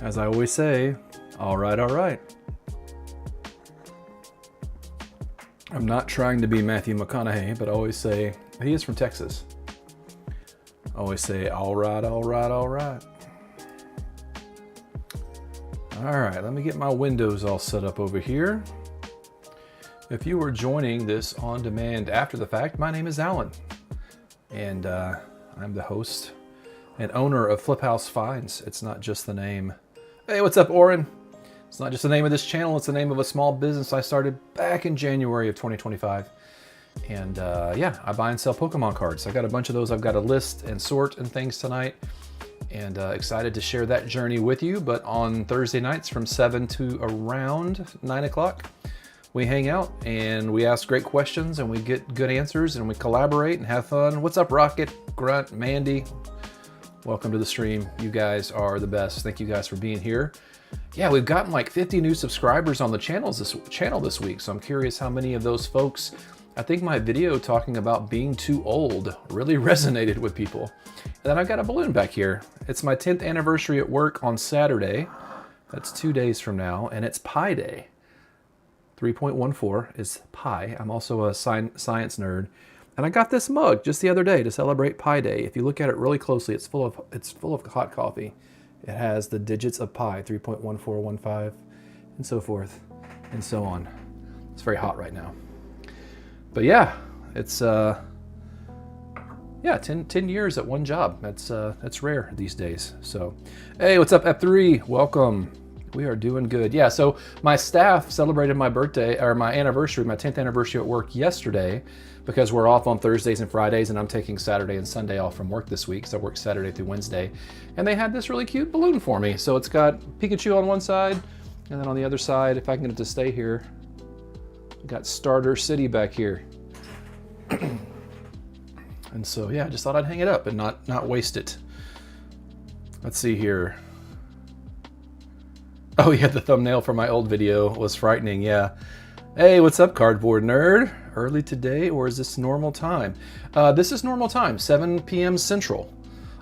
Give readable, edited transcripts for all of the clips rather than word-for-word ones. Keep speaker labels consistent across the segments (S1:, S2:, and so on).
S1: As I always say, all right, all right. I'm not trying to be Matthew McConaughey, but I always say, he is from Texas. I always say, all right, all right, all right. All right, let me get my windows all set up over here. If you are joining this on demand after the fact, my name is Alan, and I'm the host and owner of Flip House Finds. It's not just the name. Hey, what's up, Oren? It's not just the name of this channel, it's the name of a small business I started back in January of 2025. And yeah, I buy and sell Pokemon cards. I got a bunch of those I've got to list and sort and things tonight. And excited to share that journey with you. But on Thursday nights from 7 to around 9 o'clock, we hang out and we ask great questions and we get good answers and we collaborate and have fun. What's up, Rocket, Grunt, Mandy? Welcome to the stream. You guys are the best. Thank you guys for being here. Yeah, we've gotten like 50 new subscribers on the channel this week. So I'm curious how many of those folks, I think my video talking about being too old really resonated with people. And then I've got a balloon back here. It's my 10th anniversary at work on Saturday. That's 2 days from now, and it's Pi Day. 3.14 is pi. I'm also a science nerd. And I got this mug just the other day to celebrate Pi Day. If you look at it really closely, it's full of hot coffee. It has the digits of pi, 3.1415, and so forth, and so on. It's very hot right now. But yeah, it's yeah, 10 years at one job. That's rare these days. So, hey, what's up, F3? Welcome. We are doing good. Yeah, so my staff celebrated my birthday, or my anniversary, my 10th anniversary at work yesterday, because we're off on Thursdays and Fridays, and I'm taking Saturday and Sunday off from work this week, so I work Saturday through Wednesday. And they had this really cute balloon for me. So it's got Pikachu on one side, and then on the other side, if I can get it to stay here, we got Starter City back here. And so, yeah, I just thought I'd hang it up and not waste it. Let's see here. Oh yeah, the thumbnail for my old video was frightening, yeah. Hey, what's up, Cardboard Nerd? Early today, or is this normal time? This is normal time, 7 p.m. Central.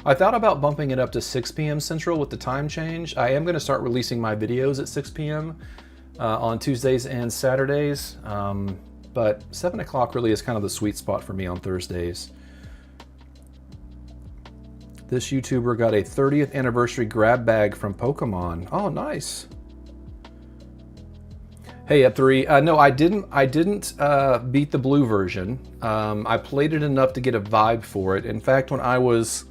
S1: I thought about bumping it up to 6 p.m. Central with the time change. I am going to start releasing my videos at 6 p.m. On Tuesdays and Saturdays, but 7 o'clock really is kind of the sweet spot for me on Thursdays. This YouTuber got a 30th anniversary grab bag from Pokemon. Oh, nice. Hey, Up3. No, I didn't beat the blue version. I played it enough to get a vibe for it. In fact, when I was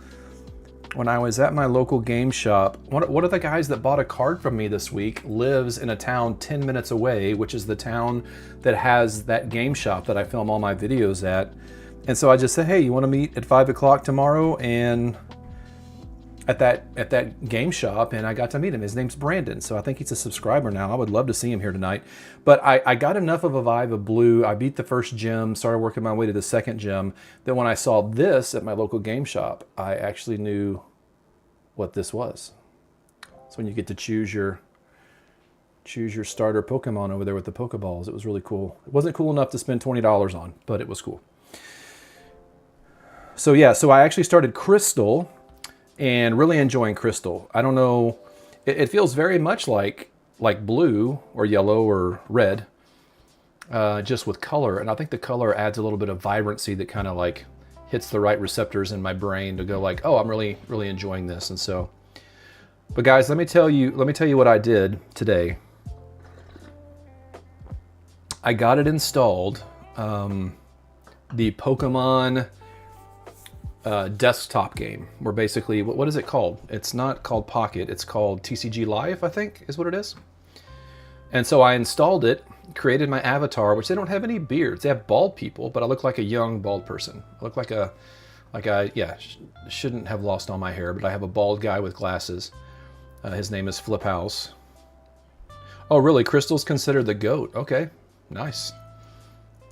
S1: at my local game shop, one of the guys that bought a card from me this week lives in a town 10 minutes away, which is the town that has that game shop that I film all my videos at. And so I just said, hey, you want to meet at 5 o'clock tomorrow? And at that game shop, and I got to meet him. His name's Brandon, so I think he's a subscriber now. I would love to see him here tonight. But I got enough of a vibe of blue. I beat the first gym, started working my way to the second gym. Then when I saw this at my local game shop, I actually knew what this was. So when you get to choose your starter Pokemon over there with the Pokeballs, it was really cool. It wasn't cool enough to spend $20 on, but it was cool. So yeah, so I actually started Crystal, and really enjoying Crystal. I don't know, it feels very much like blue or yellow or red, just with color. And I think the color adds a little bit of vibrancy that kind of like hits the right receptors in my brain to go like, oh, I'm really, really enjoying this. And so, but guys, let me tell you what I did today. I got it installed, the Pokemon desktop game, where basically, what is it called? It's not called Pocket, it's called TCG Live, I think is what it is. And so I installed it, created my avatar, which they don't have any beards. They have bald people, but I look like a young bald person. I look like yeah, shouldn't have lost all my hair, but I have a bald guy with glasses. His name is Flip House. Oh really, Crystal's considered the GOAT. Okay, nice.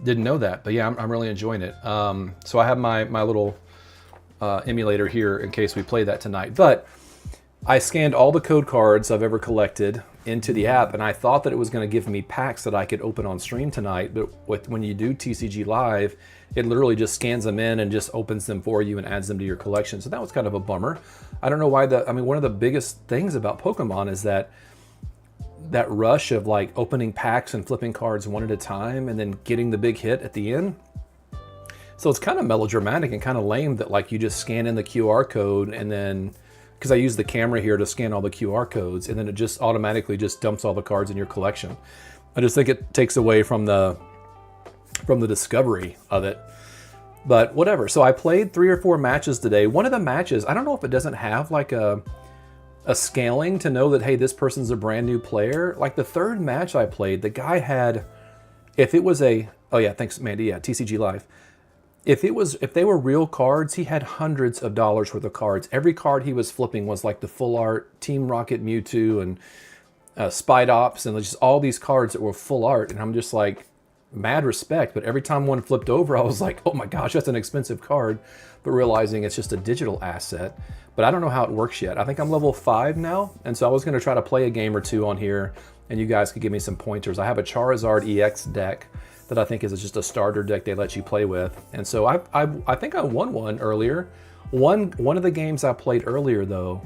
S1: Didn't know that, but yeah, I'm really enjoying it. So I have my little emulator here in case we play that tonight. But I scanned all the code cards I've ever collected into the app, and I thought that it was going to give me packs that I could open on stream tonight. But when you do TCG Live, it literally just scans them in and just opens them for you and adds them to your collection. So that was kind of a bummer. I don't know why one of the biggest things about Pokemon is that rush of like opening packs and flipping cards one at a time and then getting the big hit at the end. So it's kind of melodramatic and kind of lame that like you just scan in the QR code and then, because I use the camera here to scan all the QR codes, and then it just automatically just dumps all the cards in your collection. I just think it takes away from the discovery of it. But whatever. So I played 3 or 4 matches today. One of the matches, I don't know if it doesn't have like a scaling to know that, hey, this person's a brand new player. Like the 3rd match I played, the guy had, if it was a, oh yeah, thanks Mandy, yeah, TCG Live. If they were real cards, he had hundreds of dollars worth of cards. Every card he was flipping was like the full art Team Rocket Mewtwo and Spidops and just all these cards that were full art. And I'm just like, mad respect. But every time one flipped over, I was like, oh my gosh, that's an expensive card. But realizing it's just a digital asset. But I don't know how it works yet. I think I'm level 5 now. And so I was going to try to play a game or 2 on here, and you guys could give me some pointers. I have a Charizard EX deck that I think is just a starter deck they let you play with. And so I think I won one earlier. One of the games I played earlier though,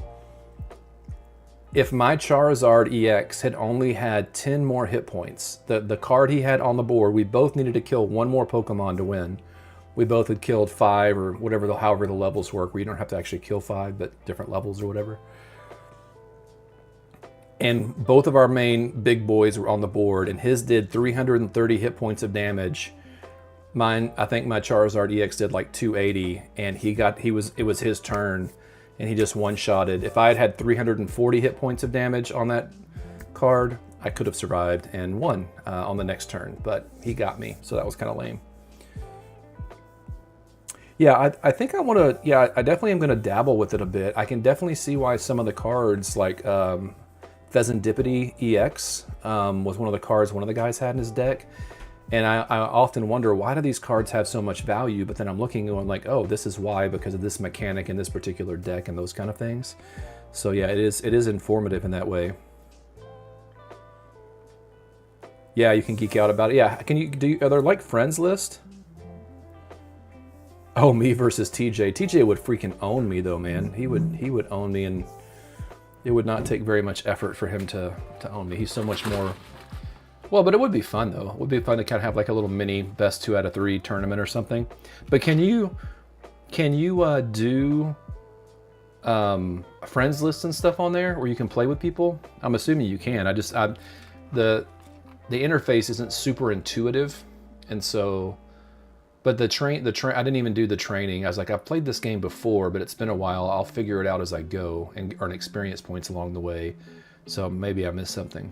S1: if my Charizard EX had only had 10 more hit points, the card he had on the board, we both needed to kill 1 more Pokemon to win. We both had killed 5 or whatever, however the levels work, where you don't have to actually kill 5, but different levels or whatever. And both of our main big boys were on the board, and his did 330 hit points of damage. Mine, I think my Charizard EX did like 280, and it was his turn, and he just one-shotted. If I had had 340 hit points of damage on that card, I could have survived and won on the next turn, but he got me, so that was kind of lame. Yeah, I think I want to, yeah, I definitely am going to dabble with it a bit. I can definitely see why some of the cards, like Pheasantipity EX was one of the cards one of the guys had in his deck. And I often wonder, why do these cards have so much value? But then I'm looking and going like, oh, this is why, because of this mechanic in this particular deck and those kind of things. So yeah, it is informative in that way. Yeah, you can geek out about it. Yeah, are there like friends list? Oh, me versus TJ. TJ would freaking own me though, man. He would own me, and it would not take very much effort for him to own me. He's so much more. Well, but it would be fun though. It would be fun to kind of have like a little mini best 2 out of 3 tournament or something. But can you do friends lists and stuff on there where you can play with people? I'm assuming you can. The interface isn't super intuitive, and so. But I didn't even do the training. I was like, I've played this game before, but it's been a while. I'll figure it out as I go and earn experience points along the way. So maybe I missed something.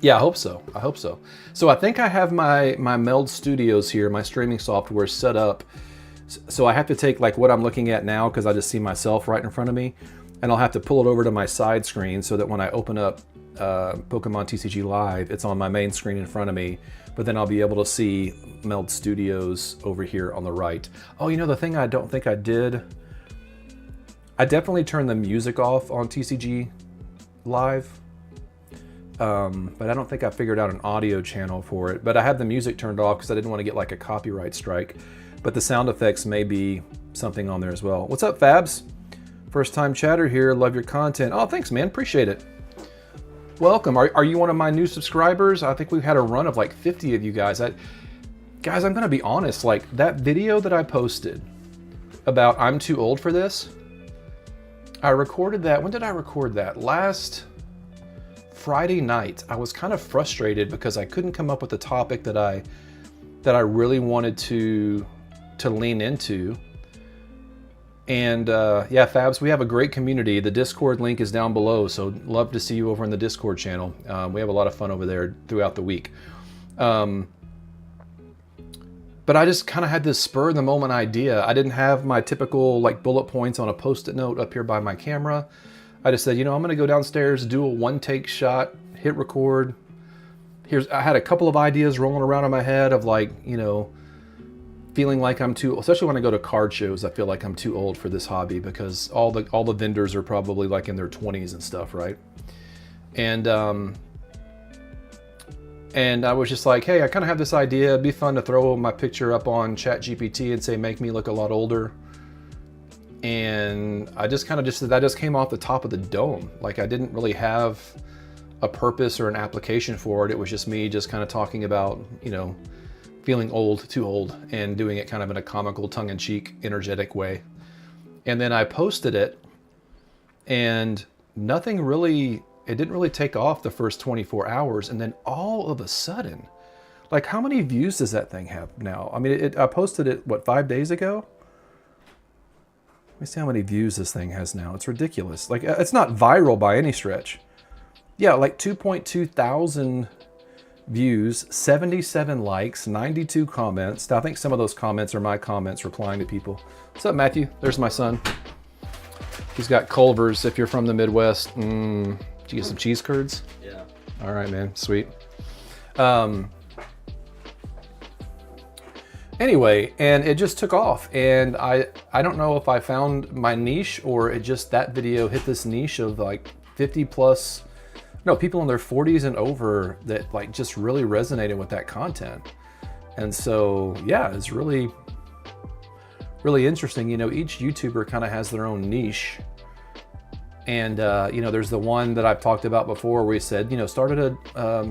S1: Yeah, I hope so. I hope so. So I think I have my Meld Studios here, my streaming software set up. So I have to take like what I'm looking at now, because I just see myself right in front of me, and I'll have to pull it over to my side screen so that when I open up Pokemon TCG Live, it's on my main screen in front of me. But then I'll be able to see Meld Studios over here on the right. Oh, you know, the thing I don't think I did, I definitely turned the music off on TCG Live, but I don't think I figured out an audio channel for it. But I had the music turned off because I didn't want to get like a copyright strike. But the sound effects may be something on there as well. What's up, Fabs? First time chatter here, love your content. Oh, thanks, man, appreciate it. Welcome. Are you one of my new subscribers? I think we've had a run of like 50 of you guys. Guys, I'm gonna be honest, like that video that I posted about I'm too old for this, I recorded that, when did I record that? Last Friday night. I was kind of frustrated because I couldn't come up with a topic that I really wanted to lean into. And yeah, Fabs, we have a great community. The Discord link is down below, so love to see you over in the Discord channel. We have a lot of fun over there throughout the week. But I just kind of had this spur of the moment idea. I didn't have my typical like bullet points on a post-it note up here by my camera. I just said, you know, I'm gonna go downstairs, do a one-take shot, hit record. I had a couple of ideas rolling around in my head of like, you know, feeling like I'm too, especially when I go to card shows, I feel like I'm too old for this hobby because all the vendors are probably like in their 20s and stuff, right? And And I was just like, hey, I kind of have this idea. It'd be fun to throw my picture up on ChatGPT and say, make me look a lot older. And I just kind of that just came off the top of the dome. Like I didn't really have a purpose or an application for it. It was just me just kind of talking about, you know, feeling old, too old, and doing it kind of in a comical, tongue-in-cheek, energetic way. And then I posted it, and nothing really, it didn't really take off the first 24 hours. And then all of a sudden, like how many views does that thing have now? I mean, I posted it, what, 5 days ago? Let me see how many views this thing has now. It's ridiculous. Like, it's not viral by any stretch. Yeah, like 2.2 thousand views, 77 likes, 92 comments. I think some of those comments are my comments replying to people. What's up, Matthew? There's my son. He's got Culver's. If you're from the Midwest, did you get some cheese curds?
S2: Yeah.
S1: All right, man. Sweet. Anyway, and it just took off, and I don't know if I found my niche or it just, that video hit this niche of like 50 plus, no, people in their 40s and over that like just really resonated with that content. And so, yeah, it's really, really interesting. You know, each YouTuber kind of has their own niche. And, you know, there's the one that I've talked about before where he said, you know, started a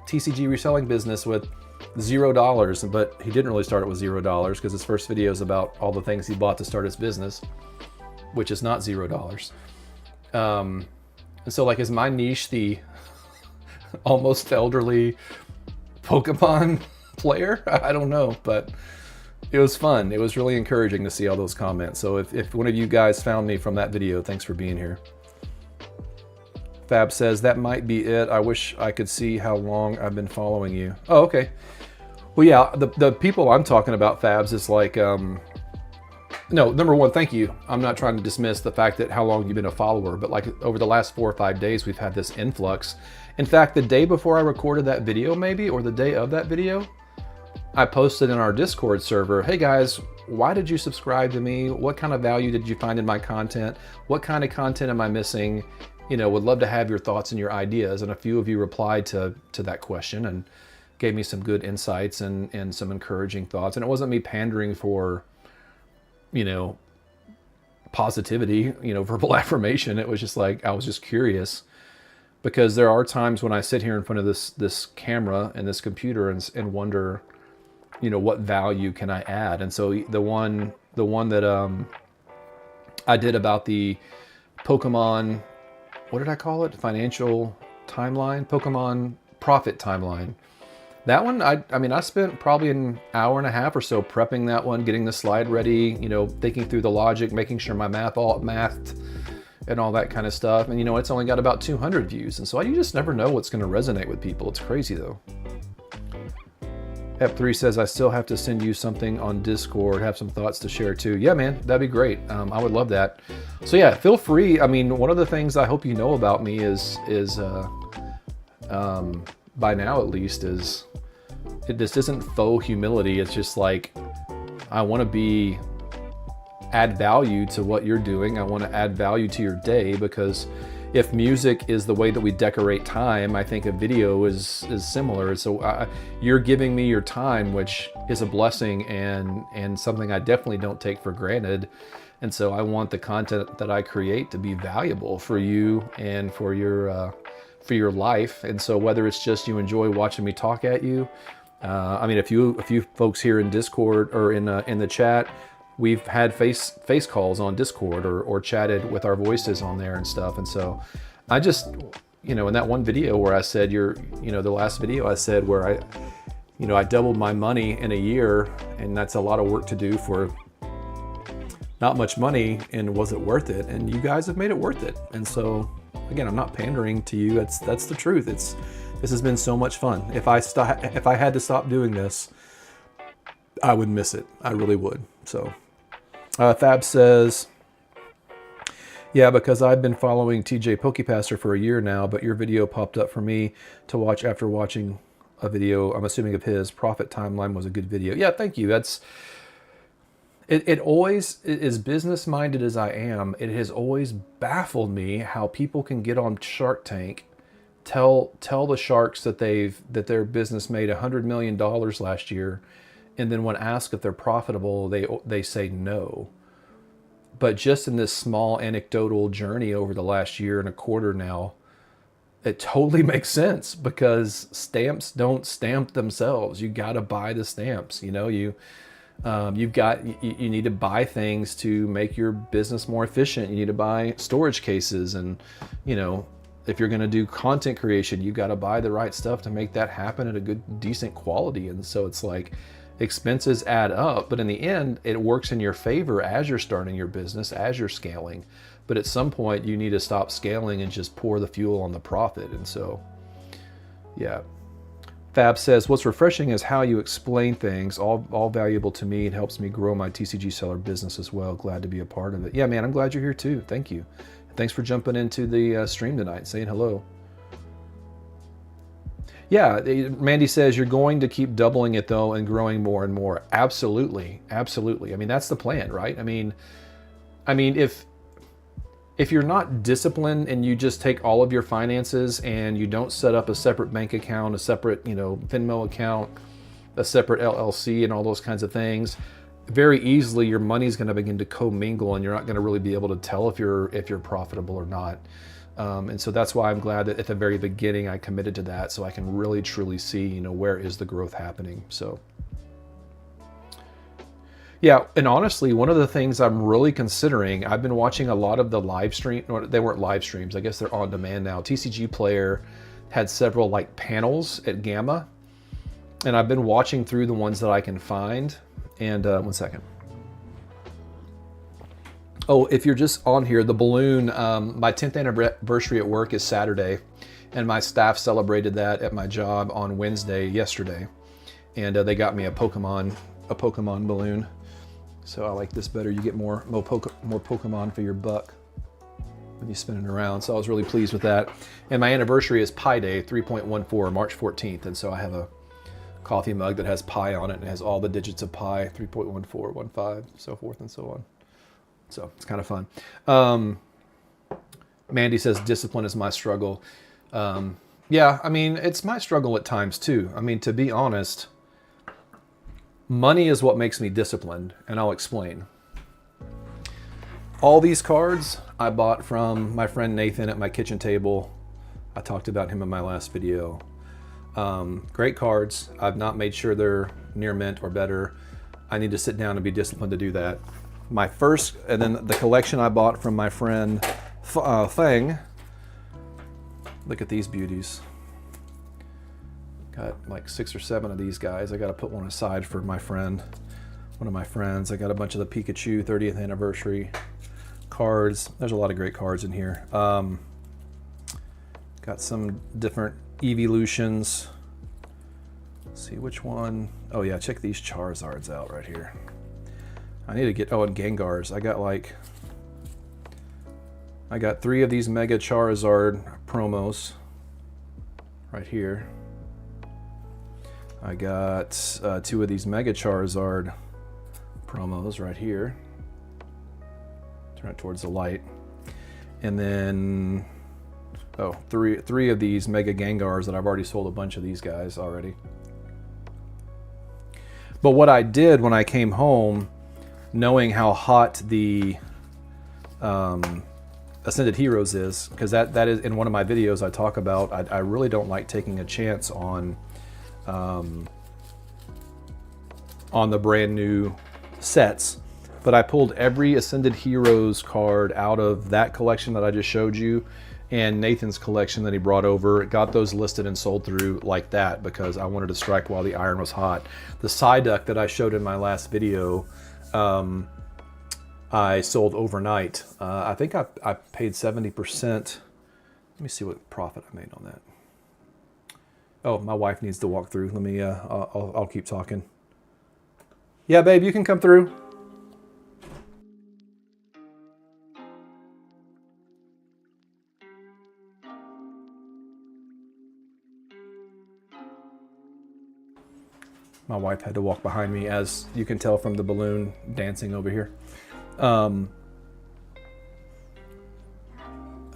S1: TCG reselling business with $0, but he didn't really start it with $0 because his first video is about all the things he bought to start his business, which is not $0. And so, like, is my niche the almost elderly Pokemon player? I don't know, but it was fun. It was really encouraging to see all those comments. So if one of you guys found me from that video, thanks for being here. Fab says, that might be it. I wish I could see how long I've been following you. Oh, okay. Well, yeah, the people I'm talking about, Fabs, is like, no, number one, thank you. I'm not trying to dismiss the fact that how long you've been a follower, but like over the last 4 or 5 days, we've had this influx. In fact, the day before I recorded that video, maybe, or the day of that video, I posted in our Discord server, hey guys, why did you subscribe to me? What kind of value did you find in my content? What kind of content am I missing? You know, would love to have your thoughts and your ideas. And a few of you replied to that question and gave me some good insights and some encouraging thoughts. And it wasn't me pandering for, you know, positivity, you know, verbal affirmation. It was just like, I was just curious, because there are times when I sit here in front of this camera and this computer and wonder, you know, what value can I add? And so the one that I did about the Pokemon, what did I call it? Financial timeline, Pokemon profit timeline. That one, I mean, I spent probably an hour and a half or so prepping that one, getting the slide ready, you know, thinking through the logic, making sure my mathed and all that kind of stuff. And, you know, it's only got about 200 views. And so you just never know what's going to resonate with people. It's crazy, though. Ep3 says, I still have to send you something on Discord, have some thoughts to share too. Yeah, man, that'd be great. I would love that. So yeah, feel free. I mean, one of the things I hope you know about me is by now at least, is this isn't faux humility. It's just like, I want to add value to what you're doing. I want to add value to your day, because if music is the way that we decorate time, I think a video is similar. So you're giving me your time, which is a blessing and something I definitely don't take for granted. And so I want the content that I create to be valuable for you and for your life. And so whether it's just you enjoy watching me talk at you, I mean, a few folks here in Discord or in the chat, we've had face calls on Discord or chatted with our voices on there and stuff. And so I just, you know, in that one video where I said the last video I said where I doubled my money in a year, and that's a lot of work to do for not much money, and was it worth it? And you guys have made it worth it. And so again, I'm not pandering to you. That's the truth. This has been so much fun. If I had to stop doing this, I would miss it. I really would. So Fab says, yeah, because I've been following TJ Pokepaster for a year now, but your video popped up for me to watch after watching a video, I'm assuming of his. Profit Timeline was a good video. Yeah, thank you. It always, as business-minded as I am, it has always baffled me how people can get on Shark Tank tell the sharks that their business made $100 million last year, and then when asked if they're profitable, they say no. But just in this small anecdotal journey over the last year and a quarter now, it totally makes sense, because stamps don't stamp themselves. You got to buy the stamps. You know, you need to buy things to make your business more efficient. You need to buy storage cases, and you know, if you're going to do content creation, you got to buy the right stuff to make that happen at a good, decent quality. And so it's like, expenses add up, but in the end, it works in your favor as you're starting your business, as you're scaling. But at some point, you need to stop scaling and just pour the fuel on the profit. And so, yeah. Fab says, what's refreshing is how you explain things, all valuable to me. It helps me grow my TCG seller business as well. Glad to be a part of it. Yeah, man, I'm glad you're here too. Thank you. Thanks for jumping into the stream tonight, saying hello. Yeah, Mandy says you're going to keep doubling it though and growing more and more. Absolutely, absolutely. I mean, that's the plan, right? I mean, if you're not disciplined and you just take all of your finances and you don't set up a separate bank account, a separate, you know, Venmo account, a separate LLC, and all those kinds of things, very easily your money's going to begin to commingle, and you're not going to really be able to tell if you're profitable or not. And so that's why I'm glad that at the very beginning I committed to that, so I can really truly see, you know, where is the growth happening. So yeah, and honestly, one of the things I'm really considering, I've been watching a lot of the live stream, or they weren't live streams, I guess they're on demand now. TCG Player had several like panels at Gamma, and I've been watching through the ones that I can find. And one second. Oh, if you're just on here, the balloon, my 10th anniversary at work is Saturday, and my staff celebrated that at my job on Wednesday, yesterday. And they got me a Pokémon balloon. So I like this better. You get more Pokémon for your buck when you spin it around. So I was really pleased with that. And my anniversary is Pi Day, 3.14, March 14th. And so I have a coffee mug that has pi on it, and it has all the digits of pi, 3.1415, so forth and so on. So it's kind of fun. Mandy says, discipline is my struggle. Yeah, I mean, it's my struggle at times too. I mean, to be honest, money is what makes me disciplined, and I'll explain. All these cards I bought from my friend Nathan at my kitchen table. I talked about him in my last video. Great cards. I've not made sure they're near mint or better. I need to sit down and be disciplined to do that. My first, and then the collection I bought from my friend Feng. Look at these beauties. Got like 6 or 7 of these guys. I got to put one aside for my friend, one of my friends. I got a bunch of the Pikachu 30th anniversary cards. There's a lot of great cards in here. Got some different evolutions. Let's see which one. Oh yeah, check these Charizards out right here. I need to get, and Gengars. I got 3 of these Mega Charizard promos right here. I got 2 of these Mega Charizard promos right here. Turn it towards the light. And then, three of these Mega Gengars that I've already sold a bunch of these guys already. But what I did when I came home, knowing how hot the Ascended Heroes is, because that is in one of my videos I talk about, I really don't like taking a chance on the brand new sets. But I pulled every Ascended Heroes card out of that collection that I just showed you, and Nathan's collection that he brought over. Got those listed and sold through like that because I wanted to strike while the iron was hot. The Psyduck that I showed in my last video, I sold overnight. I think I paid 70%. Let me see what profit I made on that. Oh, my wife needs to walk through. Let me, I'll keep talking. Yeah, babe, you can come through. My wife had to walk behind me, as you can tell from the balloon dancing over here. I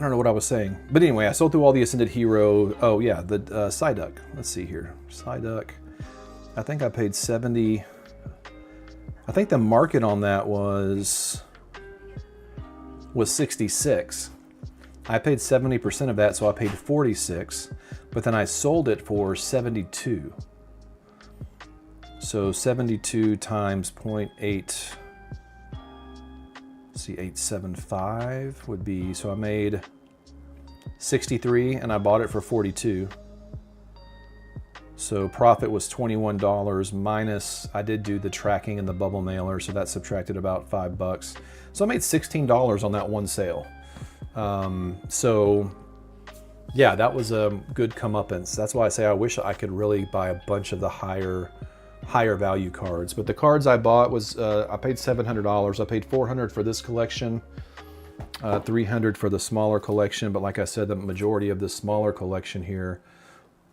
S1: don't don't know what I was saying. But anyway, I sold through all the Ascended Hero. Oh yeah, the Psyduck. Let's see here. Psyduck. I think I paid 70. I think the market on that was 66. I paid 70% of that, so I paid 46. But then I sold it for 72. So 72 times 0.8. See, 875 would be, so I made 63 and I bought it for 42. So profit was $21 minus, I did do the tracking and the bubble mailer, so that subtracted about $5. So I made $16 on that one sale. So yeah, that was a good comeuppance. That's why I say I wish I could really buy a bunch of the higher value cards. But the cards I bought was, I paid $700. I paid $400 for this collection, $300 for the smaller collection. But like I said, the majority of the smaller collection here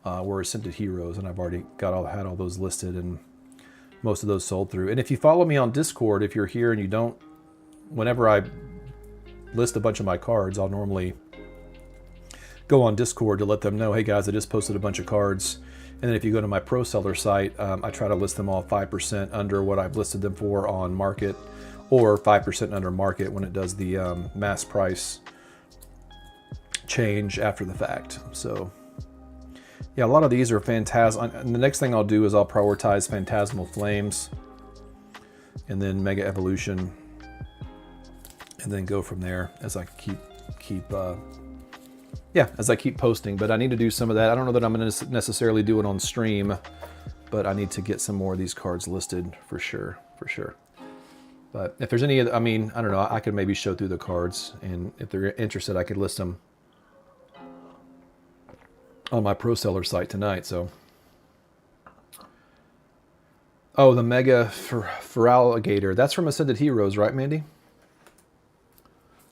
S1: were Ascended Heroes, and I've already had all those listed, and most of those sold through. And if you follow me on Discord, if you're here and you don't, whenever I list a bunch of my cards, I'll normally go on Discord to let them know, hey guys, I just posted a bunch of cards. And then if you go to my pro seller site, I try to list them all 5% under what I've listed them for on market, or 5% under market when it does the mass price change after the fact. So yeah, a lot of these are Phantasm. And the next thing I'll do is I'll prioritize Phantasmal Flames and then Mega Evolution, and then go from there as I keep posting. But I need to do some of that. I don't know that I'm going to necessarily do it on stream, but I need to get some more of these cards listed for sure. But if there's any, I mean, I don't know, I could maybe show through the cards, and if they're interested, I could list them on my pro seller site tonight. So, oh, the Mega for Alligator. That's from Ascended Heroes, right, Mandy?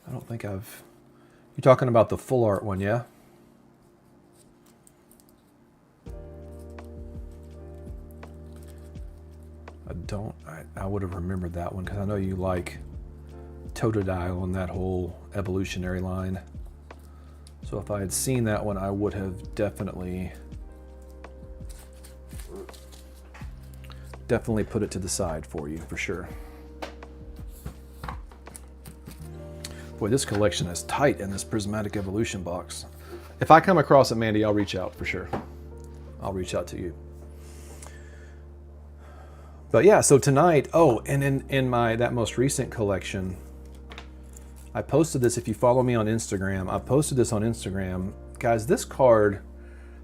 S1: I don't think I've... You're talking about the full art one, yeah? I would have remembered that one, because I know you like Totodile and that whole evolutionary line. So if I had seen that one, I would have definitely put it to the side for you, for sure. Boy, this collection is tight in this Prismatic Evolution box. If I come across it, Mandy, I'll reach out for sure. I'll reach out to you. But yeah, so tonight, oh, and in that most recent collection, I posted this. If you follow me on Instagram, I posted this on Instagram. Guys, this card,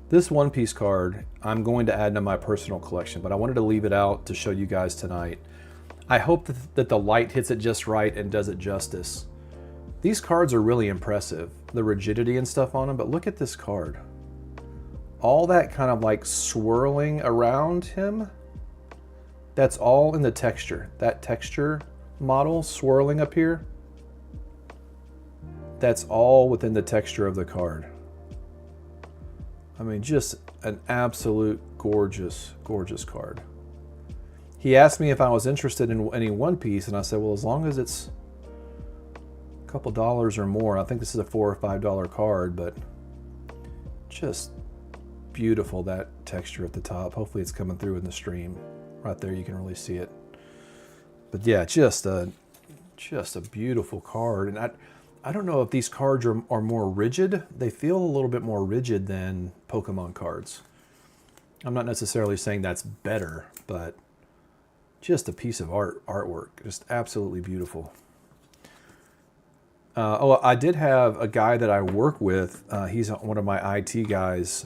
S1: this One Piece card, I'm going to add to my personal collection, but I wanted to leave it out to show you guys tonight. I hope that the light hits it just right and does it justice. These cards are really impressive, the rigidity and stuff on them, but look at this card. All that kind of like swirling around him, that's all in the texture. That texture model swirling up here, that's all within the texture of the card. I mean, just an absolute gorgeous, gorgeous card. He asked me if I was interested in any One Piece, and I said, well, as long as it's a couple dollars or more. I think this is a $4 or $5 card, but just beautiful, that texture at the top. Hopefully it's coming through in the stream. Right there, you can really see it. But yeah, just a beautiful card. And I don't know if these cards are more rigid. They feel a little bit more rigid than Pokemon cards. I'm not necessarily saying that's better, but just a piece of artwork. Just absolutely beautiful. Oh, I did have a guy that I work with. He's one of my IT guys.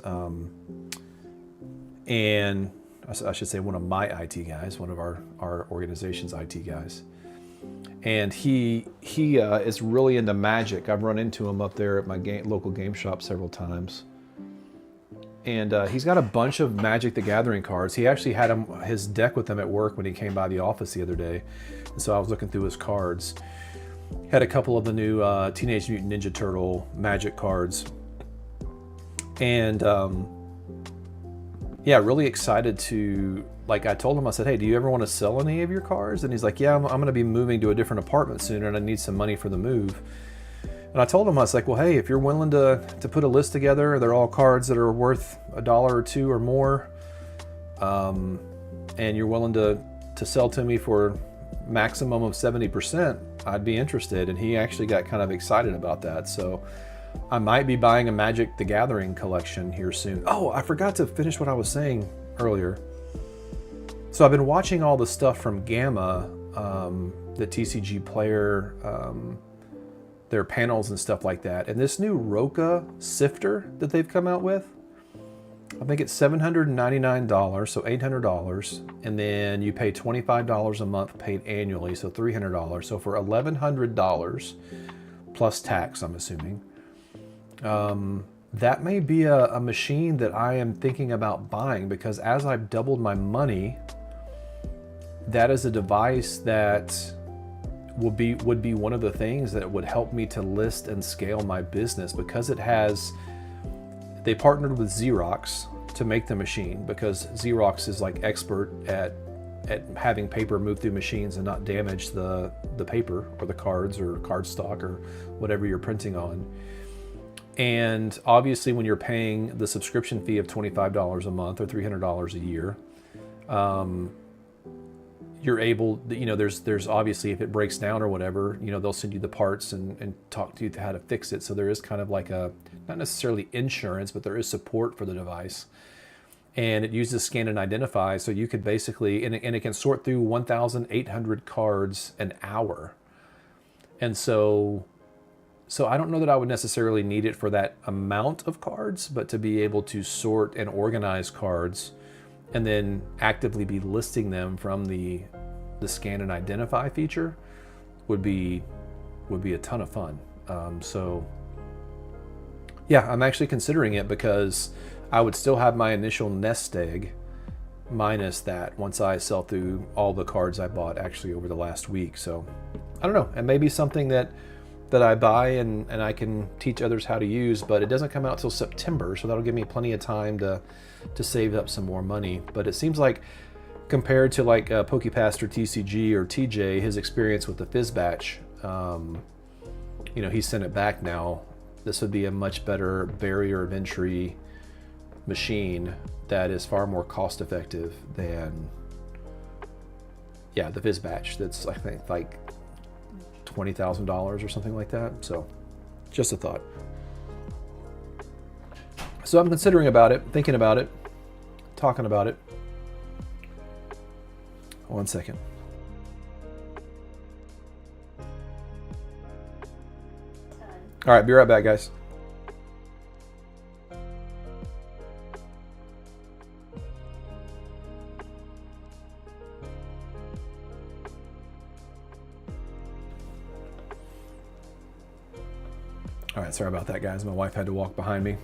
S1: And I should say one of my IT guys, one of our organization's IT guys. And he is really into Magic. I've run into him up there at my local game shop several times. And he's got a bunch of Magic the Gathering cards. He actually had his deck with him at work when he came by the office the other day. And so I was looking through his cards. Had a couple of the new Teenage Mutant Ninja Turtle Magic cards. And yeah, really excited to, like, I told him, I said, hey, do you ever want to sell any of your cards? And he's like, yeah, I'm going to be moving to a different apartment soon and I need some money for the move. And I told him, I was like, well, hey, if you're willing to put a list together, they're all cards that are worth $1 or $2 or more, and you're willing to sell to me for maximum of 70%, I'd be interested. And he actually got kind of excited about that. So I might be buying a Magic the Gathering collection here soon. Oh, I forgot to finish what I was saying earlier. So I've been watching all the stuff from Gamma, the TCG Player, their panels and stuff like that. And this new Roca sifter that they've come out with, I think it's $799, so $800. And then you pay $25 a month paid annually, so $300. So for $1,100 plus tax, I'm assuming. That may be a machine that I am thinking about buying, because as I've doubled my money, that is a device that would be one of the things that would help me to list and scale my business, because they partnered with Xerox to make the machine, because Xerox is like expert at having paper move through machines and not damage the paper or the cards or cardstock or whatever you're printing on. And obviously when you're paying the subscription fee of $25 a month or $300 a year, you're able, there's obviously, if it breaks down or whatever, they'll send you the parts and talk to you how to fix it. So there is kind of like not necessarily insurance, but there is support for the device. And it uses scan and identify. So you could basically, and it can sort through 1,800 cards an hour. And so I don't know that I would necessarily need it for that amount of cards, but to be able to sort and organize cards and then actively be listing them from the scan and identify feature would be a ton of fun. So yeah, I'm actually considering it, because I would still have my initial nest egg minus that once I sell through all the cards I bought actually over the last week. So I don't know, and maybe something that I buy and I can teach others how to use, but it doesn't come out till September, so that'll give me plenty of time to save up some more money. But it seems like compared to like PokePaster TCG or TJ, his experience with the Fizzbatch, he sent it back now. This would be a much better barrier of entry machine that is far more cost effective than the Fizzbatch. That's, I think, like $20,000 or something like that. So just a thought. So I'm considering about it, thinking about it, talking about it. One second. All right, be right back, guys. All right, sorry about that, guys. My wife had to walk behind me.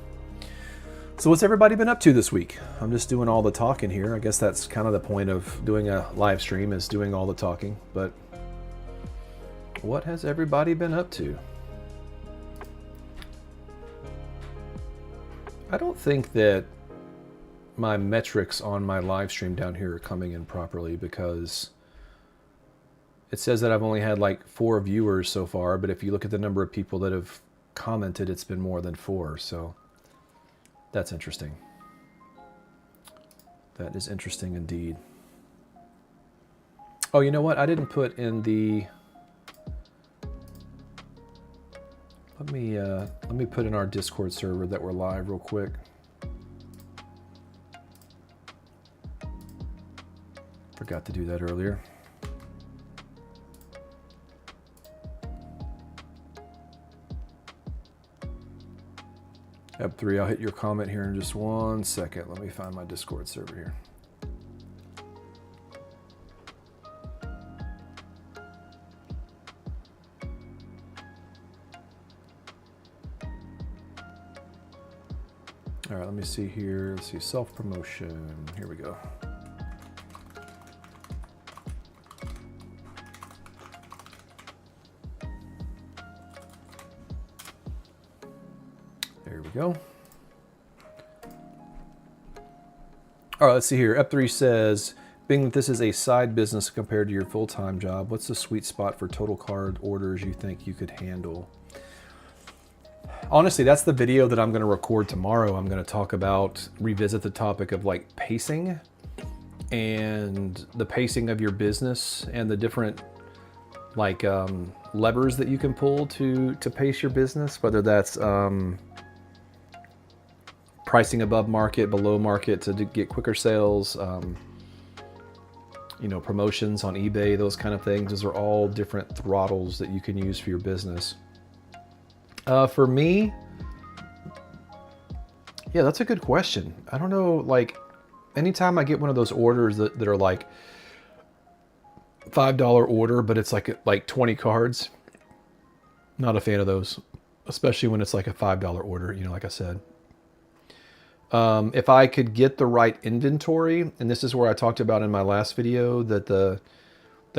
S1: So what's everybody been up to this week? I'm just doing all the talking here. I guess that's kind of the point of doing a live stream, is doing all the talking. But what has everybody been up to? I don't think that my metrics on my live stream down here are coming in properly, because it says that I've only had like 4 viewers so far, but if you look at the number of people that have commented, it's been more than 4. So that's interesting. That is interesting indeed. Oh, you know what? I didn't put in the... Let me put in our Discord server that we're live real quick. Forgot to do that earlier. Ep3, I'll hit your comment here in just 1 second. Let me find my Discord server here. All right, let me see here. Let's see, self-promotion. Here we go. There we go. All right, let's see here. Ep3 says, being that this is a side business compared to your full-time job, what's the sweet spot for total card orders you think you could handle? Honestly, that's the video that I'm going to record tomorrow. I'm going to revisit the topic of like pacing and the pacing of your business and the different like levers that you can pull to pace your business, whether that's pricing above market, below market to get quicker sales, you know, promotions on eBay, those kind of things. Those are all different throttles that you can use for your business. For me, yeah, that's a good question. I don't know, like anytime I get one of those orders that are like $5 order, but it's like 20 cards, not a fan of those, especially when it's like a $5 order, you know, like I said. If I could get the right inventory, and this is where I talked about in my last video that the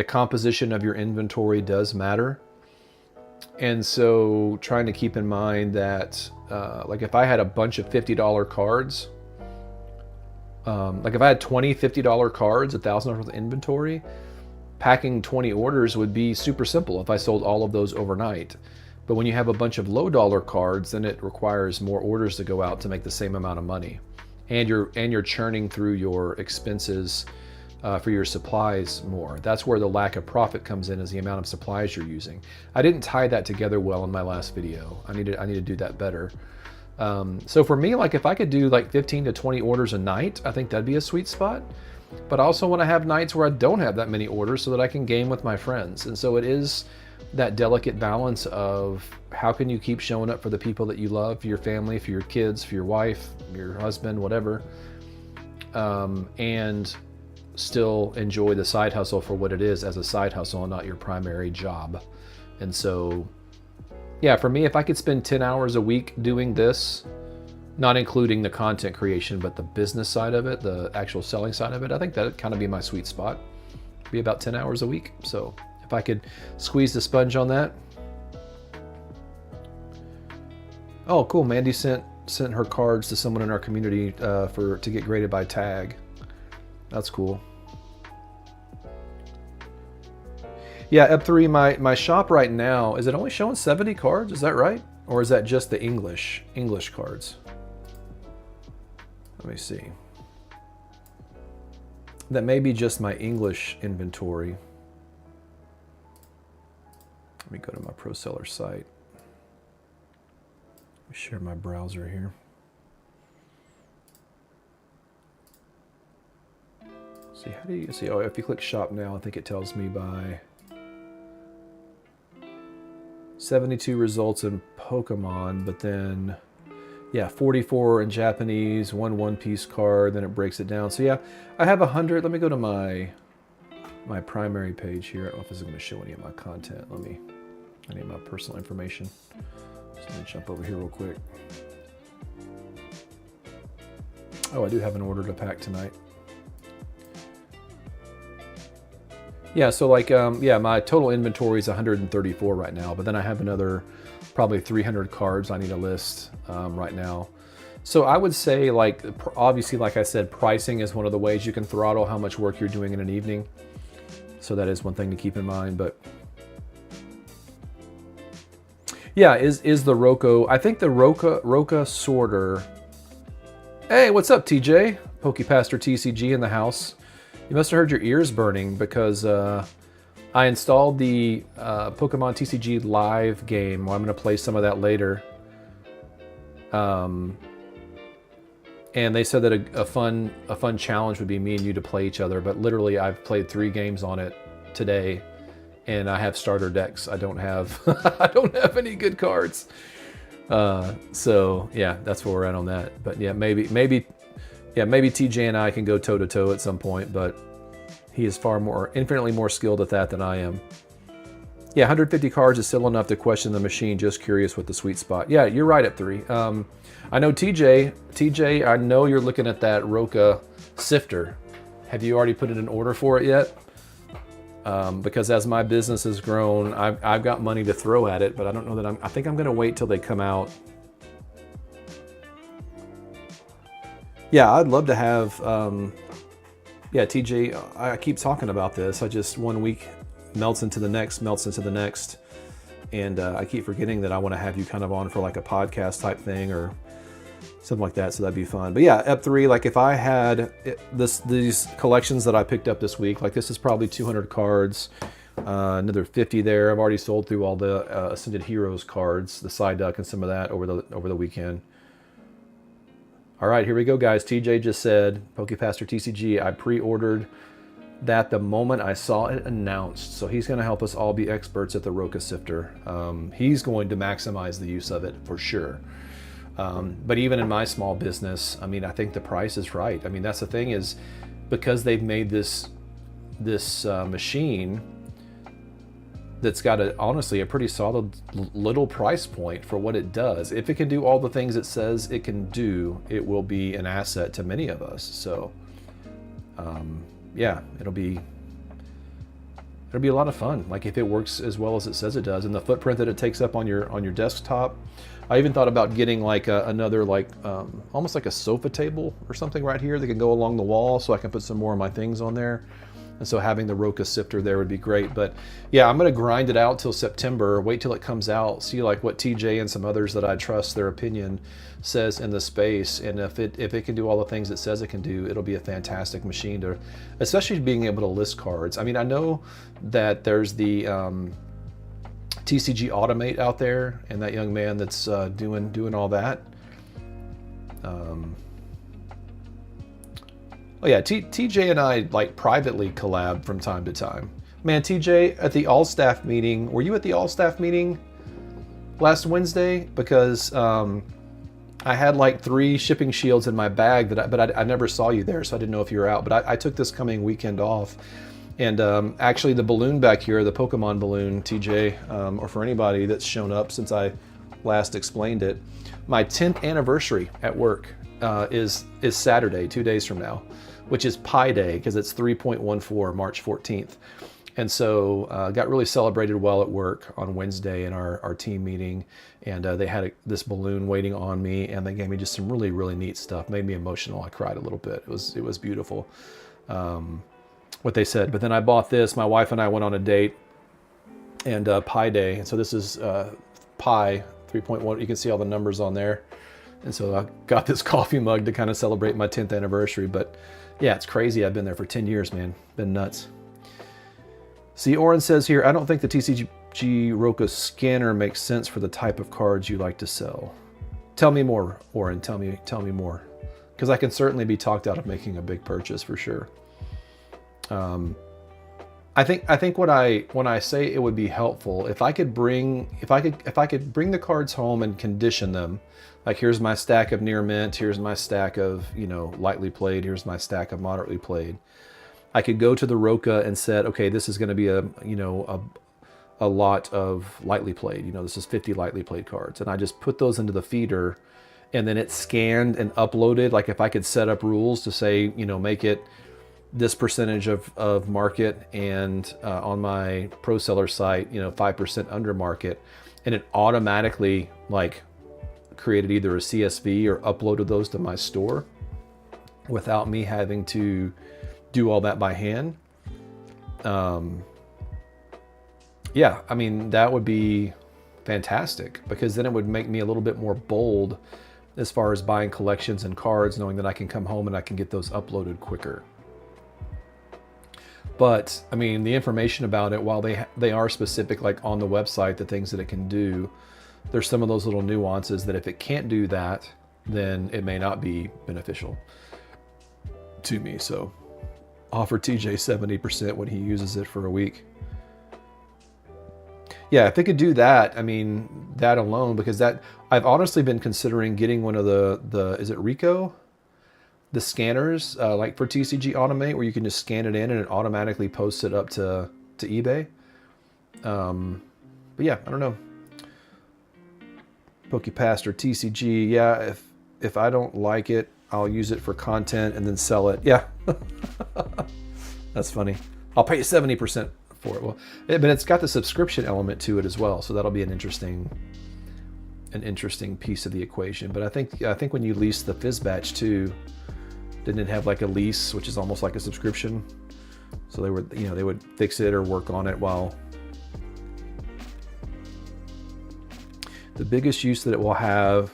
S1: composition of your inventory does matter. And so trying to keep in mind that like if I had a bunch of $50 cards, like if I had 20 $50 cards, $1,000 worth of inventory, packing 20 orders would be super simple if I sold all of those overnight. But when you have a bunch of low dollar cards, then it requires more orders to go out to make the same amount of money. And you're churning through your expenses for your supplies more. That's where the lack of profit comes in, is the amount of supplies you're using. I didn't tie that together well in my last video. I need to do that better. So for me, like if I could do like 15 to 20 orders a night, I think that'd be a sweet spot. But I also want to have nights where I don't have that many orders so that I can game with my friends. And so it is that delicate balance of how can you keep showing up for the people that you love, for your family, for your kids, for your wife, your husband, whatever, and still enjoy the side hustle for what it is, as a side hustle and not your primary job. And so, yeah, for me, if I could spend 10 hours a week doing this, not including the content creation, but the business side of it, the actual selling side of it, I think that'd kind of be my sweet spot. Be about 10 hours a week. So if I could squeeze the sponge on that. Oh, cool. Mandy sent her cards to someone in our community to get graded by tag. That's cool. Yeah, Ep3, my shop right now, is it only showing 70 cards? Is that right? Or is that just the English cards? Let me see. That may be just my English inventory. Let me go to my Pro Seller site. Let me share my browser here. See, how do you see? Oh, if you click shop now, I think it tells me by 72 results in Pokemon, but then, yeah, 44 in Japanese, one piece card, then it breaks it down. So yeah, I have 100. Let me go to my primary page here. I don't know if this is going to show any of my content. I need my personal information. So let me jump over here real quick. Oh, I do have an order to pack tonight. Yeah, so like, yeah, my total inventory is 134 right now, but then I have another probably 300 cards I need to list right now. So I would say, like, obviously, like I said, pricing is one of the ways you can throttle how much work you're doing in an evening. So that is one thing to keep in mind, but yeah, is the Roka, I think the Roka sorter. Hey, what's up, TJ? Pokepastor TCG in the house. You must have heard your ears burning because I installed the Pokemon TCG live game. Well, I'm going to play some of that later. And they said that a fun challenge would be me and you to play each other. But literally, I've played 3 games on it today, and I have starter decks. I don't have I don't have any good cards. So yeah, that's where we're at on that. But yeah, maybe TJ and I can go toe to toe at some point. But he is infinitely more skilled at that than I am. Yeah, 150 cards is still enough to question the machine. Just curious what the sweet spot. Yeah, you're right at 3. I know TJ, I know you're looking at that Roka sifter. Have you already put in an order for it yet? Because as my business has grown, I've got money to throw at it, but I don't know that I think I'm gonna wait till they come out. Yeah, I'd love to have, yeah, TJ, I keep talking about this. I just, one week melts into the next, And I keep forgetting that I want to have you kind of on for like a podcast type thing or something like that. So that'd be fun. But yeah, Ep3, like if I had these collections that I picked up this week, like this is probably 200 cards, another 50 there. I've already sold through all the Ascended Heroes cards, the Psyduck and some of that over the weekend. All right, here we go, guys. TJ just said, PokePaster TCG, I pre-ordered that the moment I saw it announced. So he's going to help us all be experts at the Roka Sifter. He's going to maximize the use of it for sure. But even in my small business, I mean, I think the price is right. I mean, that's the thing is because they've made this machine that's got honestly a pretty solid little price point for what it does. If it can do all the things it says it can do, it will be an asset to many of us. So yeah, it'll be a lot of fun. Like if it works as well as it says it does, and the footprint that it takes up on your desktop. I even thought about getting like another like almost like a sofa table or something right here that can go along the wall, so I can put some more of my things on there. And so having the Roka Sifter there would be great. But yeah, I'm gonna grind it out till September, wait till it comes out, see like what TJ and some others that I trust their opinion says in the space. And if it can do all the things it says it can do, it'll be a fantastic machine to, especially being able to list cards. I mean, I know that there's the TCG Automate out there, and that young man that's doing all that. Oh yeah, TJ and I like privately collab from time to time. Man, TJ, at the all-staff meeting, were you at the all-staff meeting last Wednesday? Because I had like 3 shipping shields in my bag, but I never saw you there, so I didn't know if you were out. But I took this coming weekend off. And actually the balloon back here, the Pokemon balloon, TJ, or for anybody that's shown up since I last explained it, my 10th anniversary at work is Saturday, 2 days from now, which is Pi Day because it's 3.14, March 14th. And so got really celebrated well at work on Wednesday in our team meeting. And they had this balloon waiting on me, and they gave me just some really, really neat stuff. Made me emotional. I cried a little bit. It was beautiful. What they said. But then I bought this. My wife and I went on a date, and Pi Day. And so this is Pi 3.1. You can see all the numbers on there. And so I got this coffee mug to kind of celebrate my 10th anniversary. But yeah, it's crazy. I've been there for 10 years, man. Been nuts. See, Oren says here, I don't think the TCG Roka scanner makes sense for the type of cards you like to sell. Tell me more, Oren. Tell me more. Because I can certainly be talked out of making a big purchase for sure. I think when I say it would be helpful if I could bring the cards home and condition them, like here's my stack of near mint, here's my stack of lightly played, here's my stack of moderately played. I could go to the Roka and said, okay, this is going to be a lot of lightly played. This is 50 lightly played cards, and I just put those into the feeder, and then it's scanned and uploaded. Like if I could set up rules to say, make it this percentage of market, and on my pro seller site, 5% under market, and it automatically like created either a CSV or uploaded those to my store without me having to do all that by hand. Yeah, I mean, that would be fantastic, because then it would make me a little bit more bold as far as buying collections and cards, knowing that I can come home and I can get those uploaded quicker. But I mean, the information about it, while they are specific, like on the website, the things that it can do, there's some of those little nuances that if it can't do that, then it may not be beneficial to me. So offer TJ 70% when he uses it for a week. Yeah, if they could do that, I mean, that alone, because that I've honestly been considering getting one of the is it Rico? The scanners, like for TCG Automate, where you can just scan it in and it automatically posts it up to eBay. But yeah, I don't know. PokePaster TCG, yeah, if I don't like it, I'll use it for content and then sell it. Yeah, that's funny. I'll pay you 70% for it. Well, but it's got the subscription element to it as well, so that'll be an interesting piece of the equation. But I think when you lease the Fizz batch too, didn't it have like a lease, which is almost like a subscription? So they would fix it or work on it while The biggest use that it will have,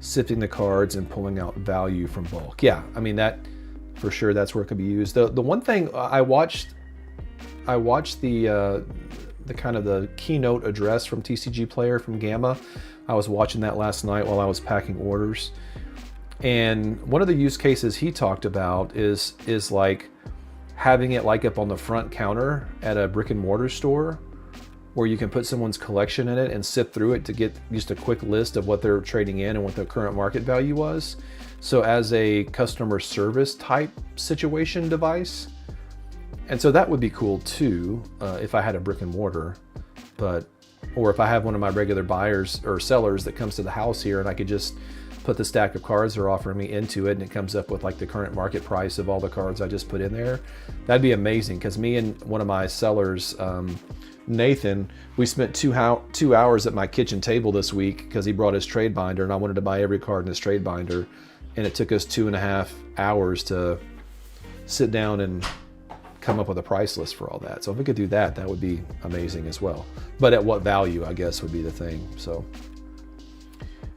S1: sifting the cards and pulling out value from bulk. Yeah, I mean, that for sure, that's where it could be used. The one thing I watched the kind of the keynote address from TCG Player from Gamma. I was watching that last night while I was packing orders. And one of the use cases he talked about is like having it like up on the front counter at a brick and mortar store, where you can put someone's collection in it and sift through it to get just a quick list of what they're trading in and what their current market value was. So as a customer service type situation device. And so that would be cool too, if I had a brick and mortar, or if I have one of my regular buyers or sellers that comes to the house here, and I could just put the stack of cards they're offering me into it, and it comes up with like the current market price of all the cards I just put in there. That'd be amazing, because me and one of my sellers, Nathan, we spent 2 hours at my kitchen table this week because he brought his trade binder, and I wanted to buy every card in his trade binder, and it took us 2.5 hours to sit down and come up with a price list for all that. So if we could do that, that would be amazing as well. But at what value, I guess, would be the thing. So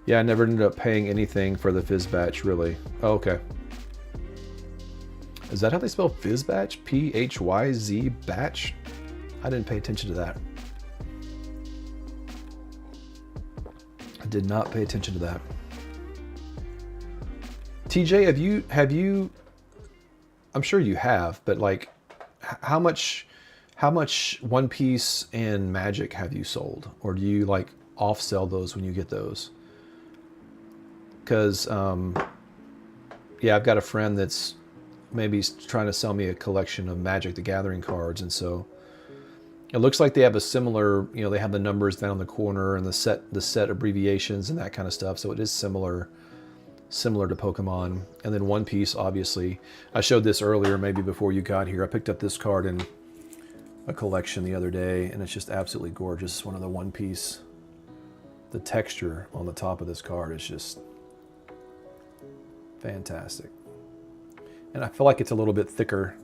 S1: yeah, I never ended up paying anything for the Fizz batch, really. Oh, okay. Is that how they spell Fizz batch? P-H-Y-Z batch? I didn't pay attention to that. I did not pay attention to that. TJ, have you, I'm sure you have, but like, how much One Piece and Magic have you sold? Or do you like off sell those when you get those? Because, yeah, I've got a friend that's maybe trying to sell me a collection of Magic the Gathering cards, and so it looks like they have a similar, you know, they have the numbers down in the corner and the set abbreviations and that kind of stuff. So it is similar to Pokemon. And then One Piece, obviously. I showed this earlier, maybe before you got here. I picked up this card in a collection the other day, and it's just absolutely gorgeous. It's one of the One Piece. The texture on the top of this card is just fantastic. And I feel like it's a little bit thicker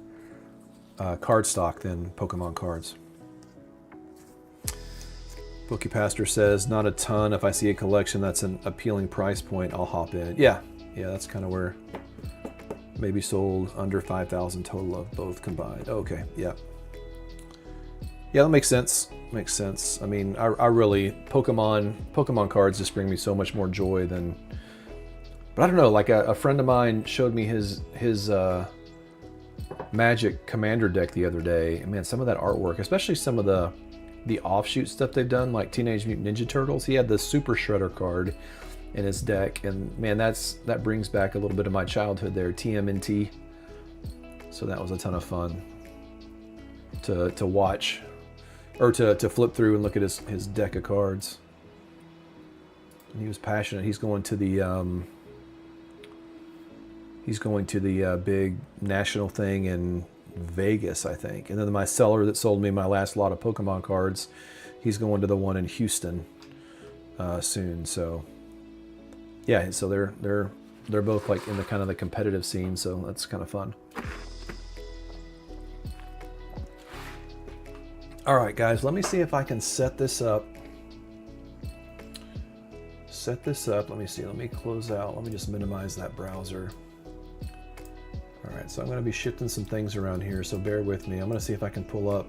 S1: cardstock than Pokemon cards. Bookie says, not a ton. If I see a collection that's an appealing price point, I'll hop in. Yeah, that's kind of where maybe sold under 5,000 total of both combined. Okay, yeah. Yeah, that makes sense. Makes sense. I mean, I really, Pokemon cards just bring me so much more joy than, but I don't know, like a friend of mine showed me his Magic Commander deck the other day. And man, some of that artwork, especially some of the offshoot stuff they've done, like Teenage Mutant Ninja Turtles. He had the Super Shredder card in his deck, and man, that brings back a little bit of my childhood there, TMNT. So that was a ton of fun to watch, or to flip through and look at his deck of cards. And he was passionate. He's going to the big national thing in Vegas, I think. And then my seller that sold me my last lot of Pokemon cards, he's going to the one in Houston soon. So yeah, so they're both like in the kind of the competitive scene, so that's kind of fun. All right, guys, let me see if I can set this up. Let me see. Let me close out. Let me just minimize that browser. All right, so I'm going to be shifting some things around here, so bear with me. I'm going to see if I can pull up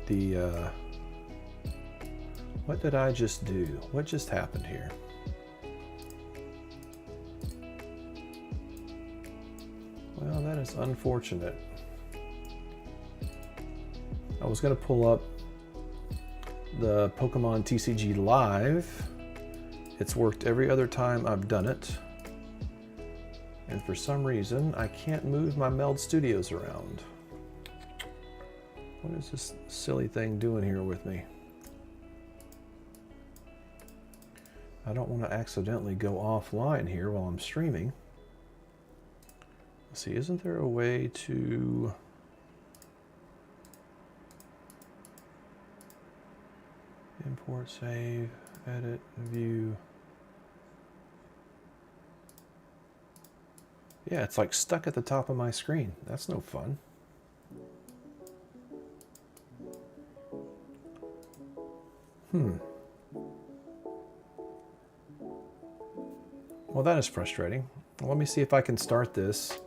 S1: the, what did I just do? What just happened here? Well, that is unfortunate. I was going to pull up the Pokemon TCG Live. It's worked every other time I've done it. And for some reason, I can't move my Meld Studios around. What is this silly thing doing here with me? I don't want to accidentally go offline here while I'm streaming. Let's see, isn't there a way to... import, save, edit, view... Yeah, it's like stuck at the top of my screen. That's no fun. Well, that is frustrating. Well, let me see if I can start this,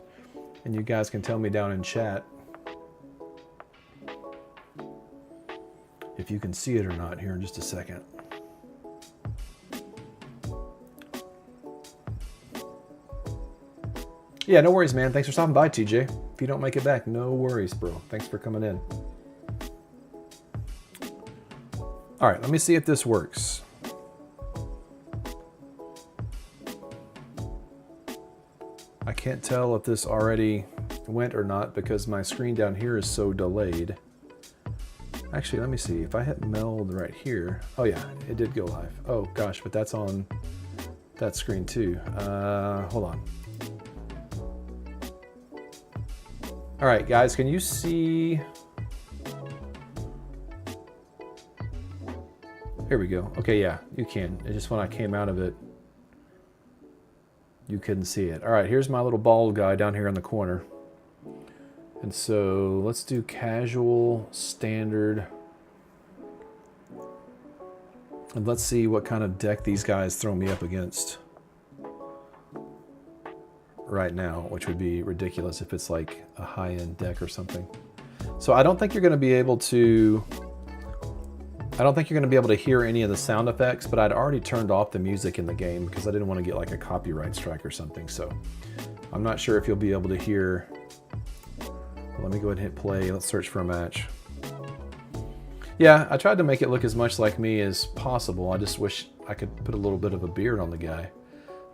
S1: and you guys can tell me down in chat if you can see it or not here in just a second. Yeah, no worries, man. Thanks for stopping by, TJ. If you don't make it back, no worries, bro. Thanks for coming in. All right, let me see if this works. I can't tell if this already went or not because my screen down here is so delayed. Actually, let me see. If I hit meld right here. Oh, yeah, it did go live. Oh, gosh, but that's on that screen too. Hold on. All right, guys, can you see? Here we go. Okay, yeah, you can. It's just when I came out of it, you couldn't see it. All right, here's my little bald guy down here in the corner. And so let's do casual, standard. And let's see what kind of deck these guys throw me up against right now, which would be ridiculous if it's like a high-end deck or something. So I don't think you're going to be able to... I don't think you're going to be able to hear any of the sound effects, but I'd already turned off the music in the game because I didn't want to get like a copyright strike or something. So I'm not sure if you'll be able to hear. Let me go ahead and hit play. Let's search for a match. Yeah, I tried to make it look as much like me as possible. I just wish I could put a little bit of a beard on the guy.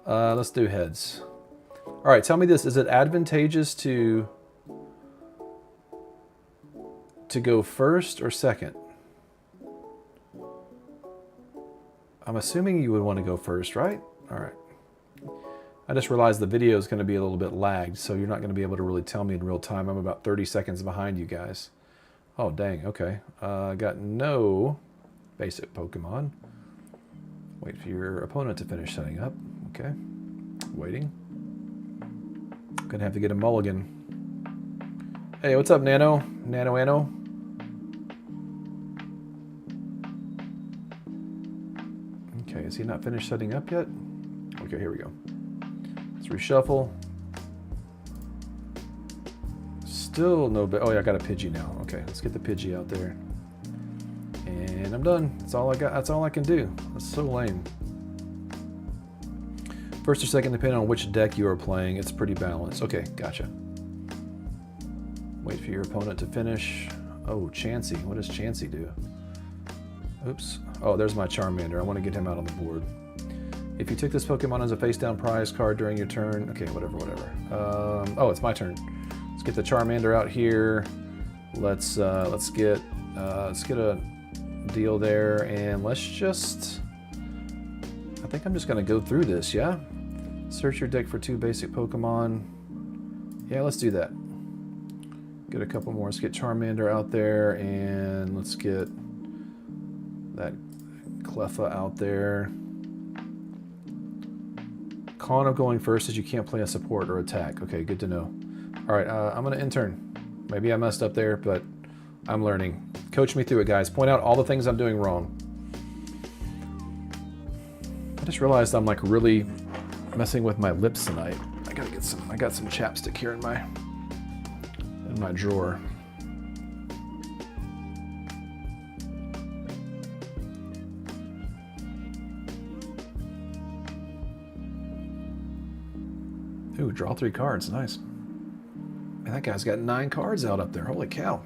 S1: Let's do heads. All right, tell me this. Is it advantageous to go first or second? I'm assuming you would want to go first, right? All right. I just realized the video is going to be a little bit lagged, so you're not going to be able to really tell me in real time. I'm about 30 seconds behind you guys. Oh, dang. Okay. Got no basic Pokemon. Wait for your opponent to finish setting up. Okay. Waiting. Gonna have to get a mulligan. Hey, what's up, Nano? Nano. Okay, is he not finished setting up yet? Okay, here we go. Let's reshuffle. Still no... Oh, yeah, I got a Pidgey now. Okay, let's get the Pidgey out there. And I'm done. That's all I got. That's all I can do. That's so lame. First or second, depending on which deck you are playing, it's pretty balanced. Okay, gotcha. Wait for your opponent to finish. Oh, Chansey. What does Chansey do? Oops. Oh, there's my Charmander. I want to get him out on the board. If you took this Pokemon as a face-down prize card during your turn... Okay, whatever. Oh, it's my turn. Let's get the Charmander out here. Let's get a deal there, and let's just... I think I'm just going to go through this, yeah? Search your deck for 2 basic Pokemon. Yeah, let's do that. Get a couple more. Let's get Charmander out there, and let's get that Cleffa out there. Con of going first is you can't play a support or attack. Okay, good to know. All right, I'm going to intern. Maybe I messed up there, but I'm learning. Coach me through it, guys. Point out all the things I'm doing wrong. I just realized I'm like really messing with my lips tonight. I gotta get some. I got some chapstick here in my drawer. Ooh, draw 3 cards. Nice. Man, that guy's got 9 cards out up there. Holy cow.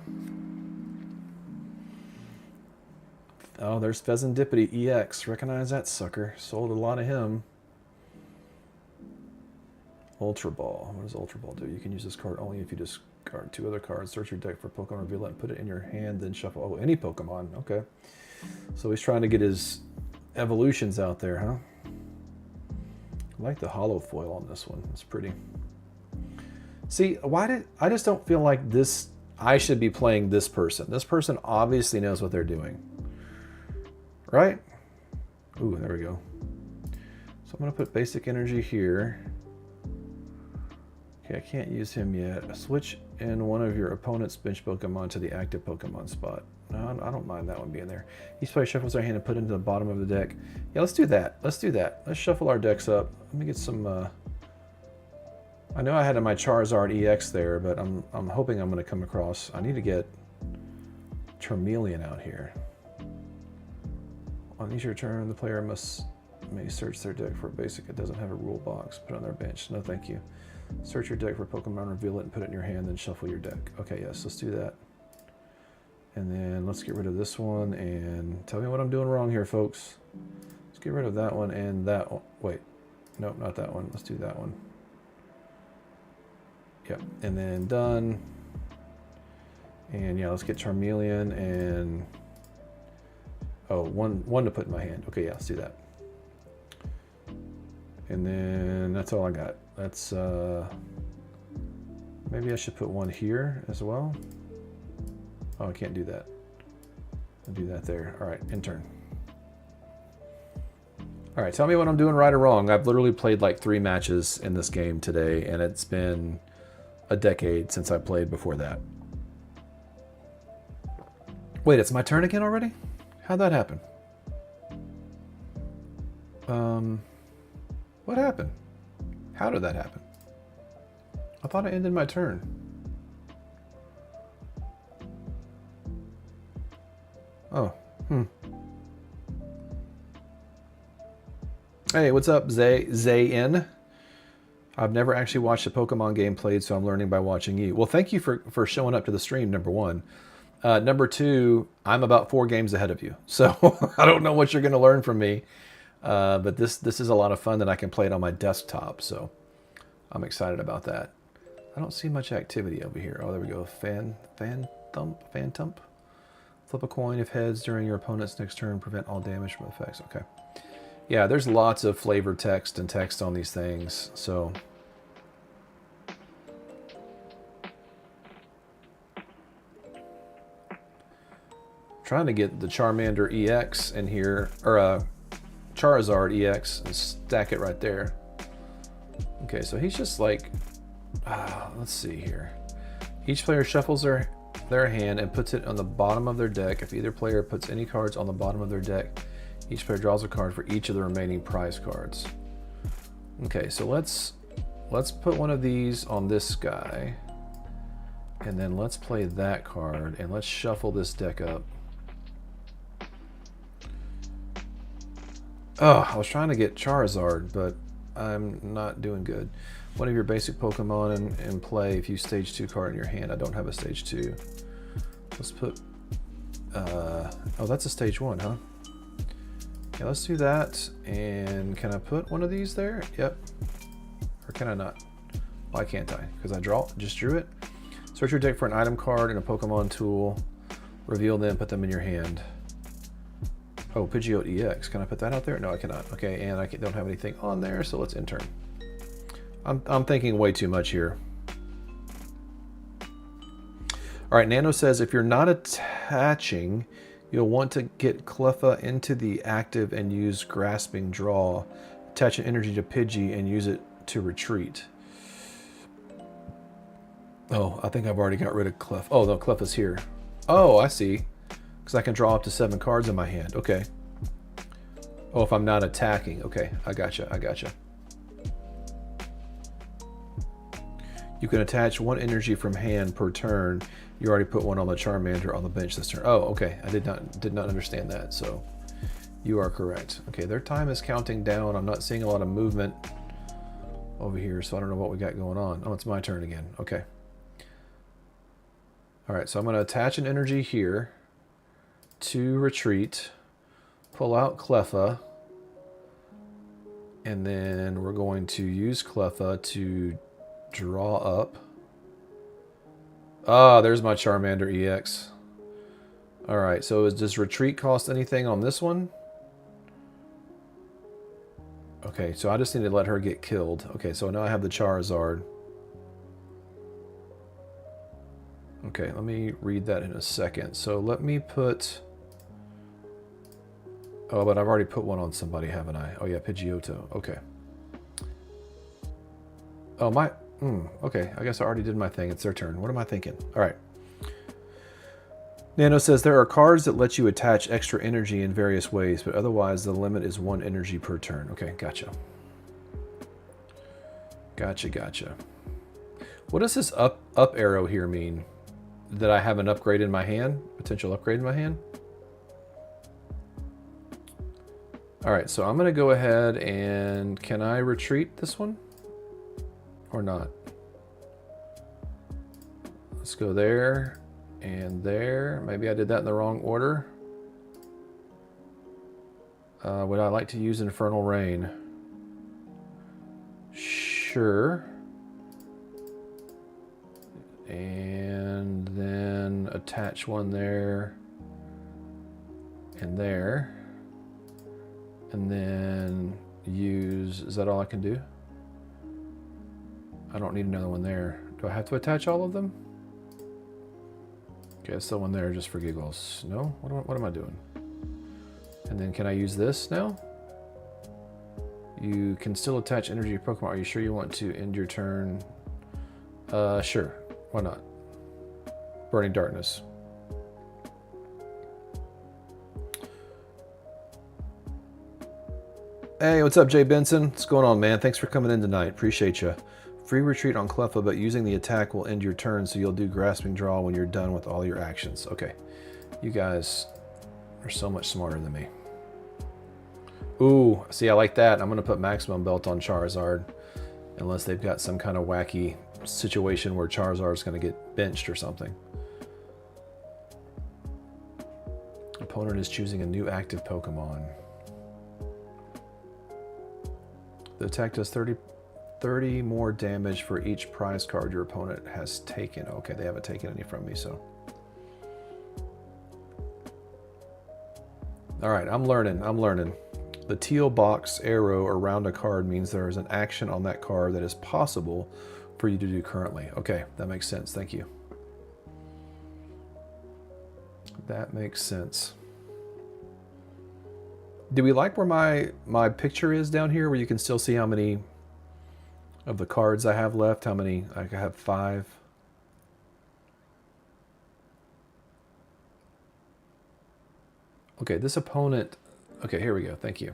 S1: Oh, there's Pheasantipity EX. Recognize that sucker. Sold a lot of him. Ultra Ball. What does Ultra Ball do? You can use this card only if you discard 2 other cards. Search your deck for Pokemon, reveal it, and put it in your hand, then shuffle. Oh, any Pokemon. Okay. So he's trying to get his evolutions out there, huh? I like the hollow foil on this one. It's pretty. See, I just don't feel like this... I should be playing this person. This person obviously knows what they're doing. Right? Ooh, there we go. So I'm going to put basic energy here. Okay, I can't use him yet. Switch in one of your opponent's bench Pokemon to the active Pokemon spot. No, I don't mind that one being there. Each player shuffles their hand and put it into the bottom of the deck. Yeah, let's do that. Let's do that. Let's shuffle our decks up. Let me get some... I know I had my Charizard EX there, but I'm hoping I'm going to come across... I need to get Charmeleon out here. On each your turn, the player may search their deck for a basic. It doesn't have a rule box. Put it on their bench. No, thank you. Search your deck for Pokemon, reveal it, and put it in your hand, then shuffle your deck. Okay, yes, let's do that. And then let's get rid of this one, and tell me what I'm doing wrong here, folks. Let's get rid of that one and that one. Wait, nope, not that one. Let's do that one. Yep, and then done. And yeah, let's get Charmeleon and... Oh, one to put in my hand. Okay, yeah, let's do that. And then that's all I got. That's, maybe I should put one here as well. Oh, I can't do that. I'll do that there. All right, in turn. All right, tell me what I'm doing right or wrong. I've literally played like 3 matches in this game today, and it's been a decade since I played before that. Wait, it's my turn again already? How'd that happen? What happened? How did that happen? I thought I ended my turn. Oh, Hey, what's up, Zayn? I've never actually watched a Pokemon game played, so I'm learning by watching you. Well, thank you for showing up to the stream, number one. Number two, I'm about 4 games ahead of you, so I don't know what you're going to learn from me. But this is a lot of fun that I can play it on my desktop, so I'm excited about that. I don't see much activity over here. Oh, there we go. Phantump. Flip a coin if heads during your opponent's next turn. Prevent all damage from effects. Okay. Yeah, there's lots of flavor text and text on these things, so... Trying to get the Charmander EX in here, or Charizard EX, and stack it right there. Okay, so he's just like, let's see here. Each player shuffles their hand and puts it on the bottom of their deck. If either player puts any cards on the bottom of their deck, each player draws a card for each of the remaining prize cards. Okay, so let's put one of these on this guy, and then let's play that card, and let's shuffle this deck up. Oh, I was trying to get Charizard, but I'm not doing good. One of your basic Pokemon in play if you stage 2 card in your hand. I don't have a stage 2. Let's put... oh, that's a stage 1, huh? Yeah, let's do that. And can I put one of these there? Yep. Or can I not? Why can't I? Because I just drew it. Search your deck for an item card and a Pokemon tool. Reveal them, put them in your hand. Oh, Pidgeot EX. Can I put that out there? No, I cannot. Okay, and I don't have anything on there, so let's in turn. I'm thinking way too much here. All right, Nano says if you're not attaching, you'll want to get Cleffa into the active and use Grasping Draw. Attach an energy to Pidgey and use it to retreat. Oh, I think I've already got rid of Clef. Oh, no, Cleffa's here. Oh, I see. Because I can draw up to 7 cards in my hand. Okay. Oh, if I'm not attacking. Okay, I gotcha. You can attach 1 energy from hand per turn. You already put one on the Charmander on the bench this turn. Oh, okay. I did not understand that. So you are correct. Okay, their time is counting down. I'm not seeing a lot of movement over here, so I don't know what we got going on. Oh, it's my turn again. Okay. All right, so I'm going to attach an energy here to retreat, pull out Cleffa, and then we're going to use Cleffa to draw up. Ah, there's my Charmander EX. All right, so does retreat cost anything on this one? Okay, so I just need to let her get killed. Okay, so now I have the Charizard. Okay, let me read that in a second. So let me put... Oh, but I've already put one on somebody, haven't I? Oh yeah, Pidgeotto. Okay. Oh, my... okay, I guess I already did my thing. It's their turn. What am I thinking? All right. Nano says there are cards that let you attach extra energy in various ways, but otherwise the limit is 1 energy per turn. Okay, gotcha. Gotcha. What does this up arrow here mean? That I have an upgrade in my hand? Potential upgrade in my hand? Alright, so I'm going to go ahead and... Can I retreat this one? Or not? Let's go there and there. Maybe I did that in the wrong order. Would I like to use Infernal Rain? Sure. And then attach one there and there. And then use... Is that all I can do? I don't need another one there. Do I have to attach all of them? Okay, let's throw one there just for giggles. No? What am I doing? And then can I use this now? You can still attach energy to Pokemon. Are you sure you want to end your turn? Sure. Why not? Burning Darkness. Hey, what's up, Jay Benson? What's going on, man? Thanks for coming in tonight. Appreciate you. Free retreat on Cleffa, but using the attack will end your turn, so you'll do Grasping Draw when you're done with all your actions. Okay. You guys are so much smarter than me. Ooh, see, I like that. I'm going to put Maximum Belt on Charizard, unless they've got some kind of wacky situation where Charizard's going to get benched or something. Opponent is choosing a new active Pokemon. The attack does 30 more damage for each prize card your opponent has taken. Okay, they haven't taken any from me, so. All right, I'm learning. The teal box arrow around a card means there is an action on that card that is possible for you to do currently. Okay, that makes sense. Thank you. That makes sense. Do we like where my picture is down here, where you can still see how many of the cards I have left? How many? I have 5. Okay, this opponent... Okay, here we go. Thank you.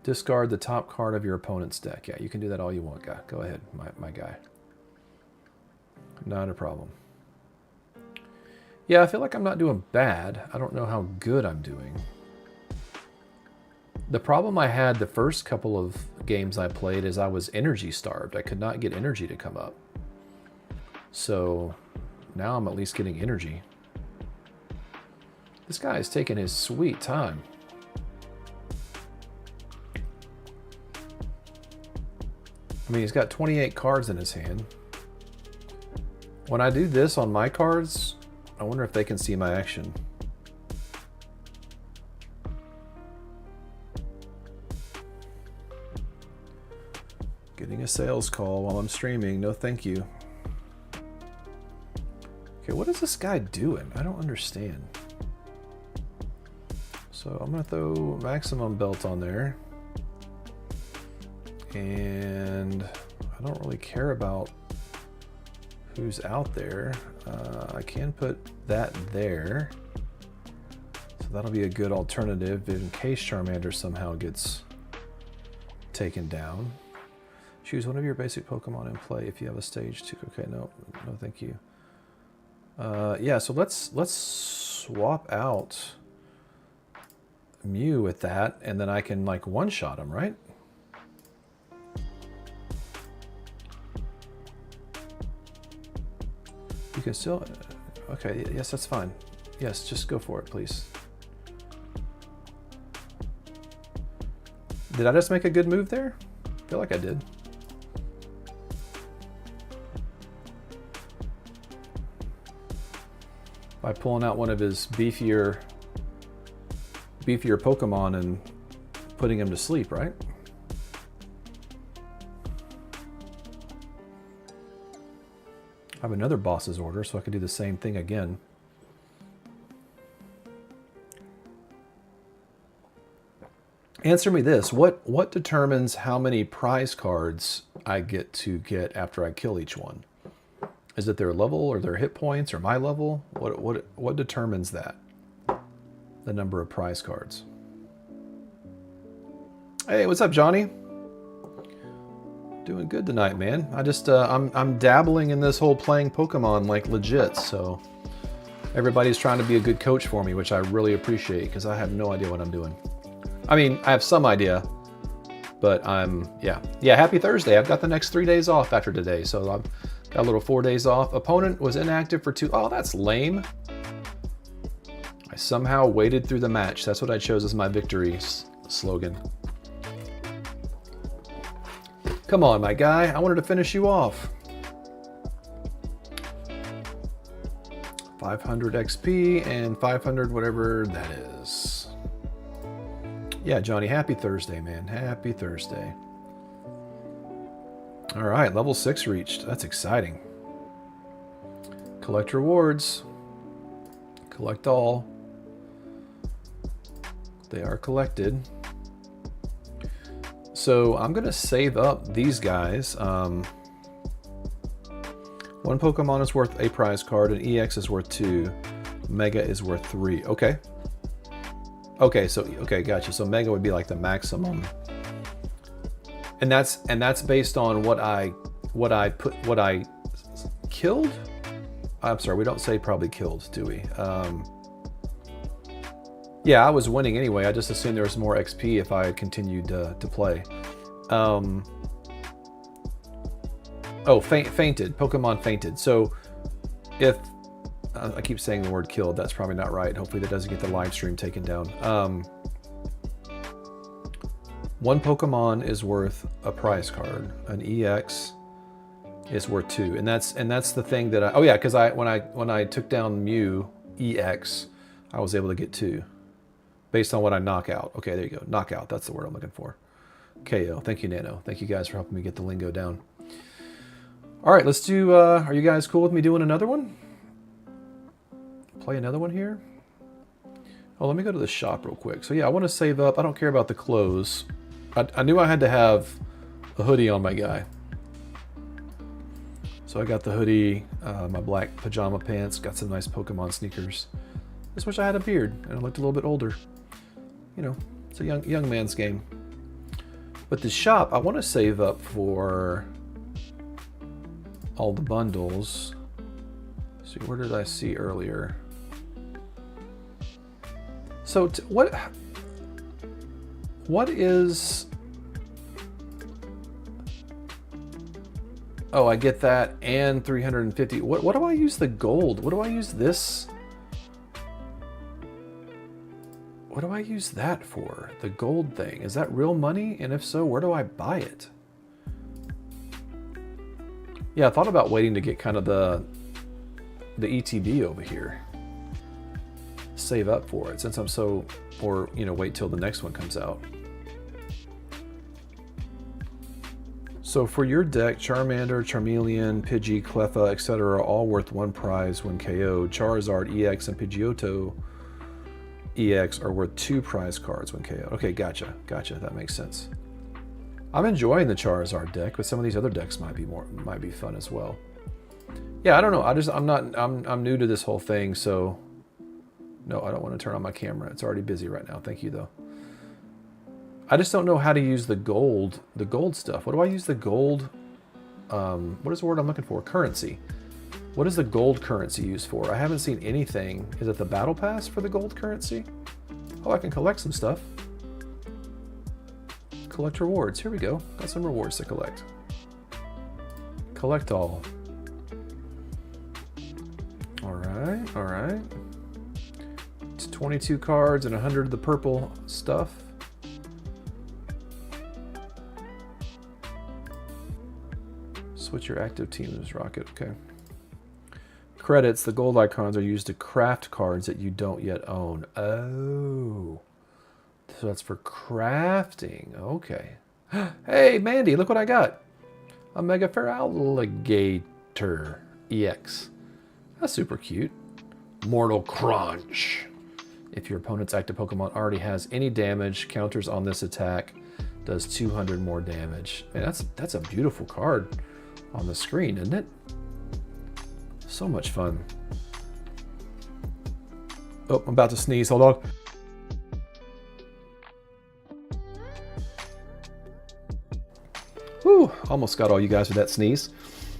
S1: Discard the top card of your opponent's deck. Yeah, you can do that all you want, guy. Go ahead, my guy. Not a problem. Yeah, I feel like I'm not doing bad. I don't know how good I'm doing. The problem I had the first couple of games I played is I was energy starved. I could not get energy to come up. So now I'm at least getting energy. This guy is taking his sweet time. I mean, he's got 28 cards in his hand. When I do this on my cards, I wonder if they can see my action. Getting a sales call while I'm streaming. No, thank you. Okay, what is this guy doing? I don't understand. So I'm going to throw Maximum Belt on there. And I don't really care about who's out there. I can put that there. So that'll be a good alternative in case Charmander somehow gets taken down. Choose one of your basic Pokemon and play if you have a stage 2. Okay, no thank you. Yeah, so let's swap out Mew with that, and then I can like one-shot him, right? You can still... Okay, yes, that's fine. Yes, just go for it, please. Did I just make a good move there? I feel like I did. By pulling out one of his beefier Pokemon and putting him to sleep, right? I have another boss's order, so I can do the same thing again. Answer me this. What determines how many prize cards I get to get after I kill each one? Is it their level or their hit points or my level? What determines that? The number of prize cards. Hey, what's up, Johnny? Doing good tonight, man. I just I'm dabbling in this whole playing Pokemon like legit, so everybody's trying to be a good coach for me, which I really appreciate because I have no idea what I'm doing. I mean, I have some idea, but yeah. Happy Thursday. I've got the next 3 days off after today, so I've got a little 4 days off. Opponent was inactive for 2. Oh, that's lame. I somehow waded through the match. That's what I chose as my victory slogan. Come on, my guy. I wanted to finish you off. 500 XP and 500 whatever that is. Yeah, Johnny, happy Thursday, man. Happy Thursday. All right, level 6 reached. That's exciting. Collect rewards. Collect all. They are collected. So I'm going to save up these guys. One Pokemon is worth a prize card, and EX is worth 2. Mega is worth 3. Okay. Okay, gotcha. So Mega would be like the maximum. And that's based on what I killed? I'm sorry, we don't say probably killed, do we? Yeah, I was winning anyway. I just assumed there was more XP if I continued to play. Oh, fainted. Pokemon fainted. So if... I keep saying the word killed. That's probably not right. Hopefully that doesn't get the live stream taken down. One Pokemon is worth a prize card. An EX is worth 2. And that's the thing that I... Oh yeah, because when I took down Mew EX, I was able to get 2. Based on what I knock out. Okay, there you go. Knockout. That's the word I'm looking for. KO. Thank you, Nano. Thank you guys for helping me get the lingo down. All right, let's do... are you guys cool with me doing another one? Play another one here? Oh, let me go to the shop real quick. So yeah, I want to save up. I don't care about the clothes. I knew I had to have a hoodie on my guy. So I got the hoodie, my black pajama pants, got some nice Pokemon sneakers. Just wish I had a beard and I looked a little bit older. You know, it's a young man's game. But the shop, I want to save up for all the bundles. See, where did I see earlier? So what is... Oh, I get that and 350. What do I use the gold? What do I use this? What do I use that for? The gold thing. Is that real money? And if so, where do I buy it? Yeah, I thought about waiting to get kind of the ETB over here. Save up for it since I'm so... Or, you know, wait till the next one comes out. So for your deck, Charmander, Charmeleon, Pidgey, Cleffa, etc. are all worth 1 prize when KO'd. Charizard, EX, and Pidgeotto EX are worth 2 prize cards when KO'd. Okay, gotcha. That makes sense. I'm enjoying the Charizard deck, but some of these other decks might be fun as well. Yeah, I don't know. I'm new to this whole thing, so no, I don't want to turn on my camera. It's already busy right now. Thank you though. I just don't know how to use the gold stuff. What do I use the gold? What is the word I'm looking for? Currency. What is the gold currency used for? I haven't seen anything. Is it the battle pass for the gold currency? Oh, I can collect some stuff. Collect rewards. Here we go. Got some rewards to collect. Collect all. All right. It's 22 cards and 100 of the purple stuff. Switch your active teams, Rocket. Okay. Credits. The gold icons are used to craft cards that you don't yet own. Oh. So that's for crafting. Okay. Hey, Mandy, look what I got. A Mega Feraligatr EX. That's super cute. Mortal Crunch. If your opponent's active Pokemon already has any damage, counters on this attack, does 200 more damage. Man, that's a beautiful card on the screen, isn't it? So much fun. Oh, I'm about to sneeze. Hold on. Whew, almost got all you guys with that sneeze.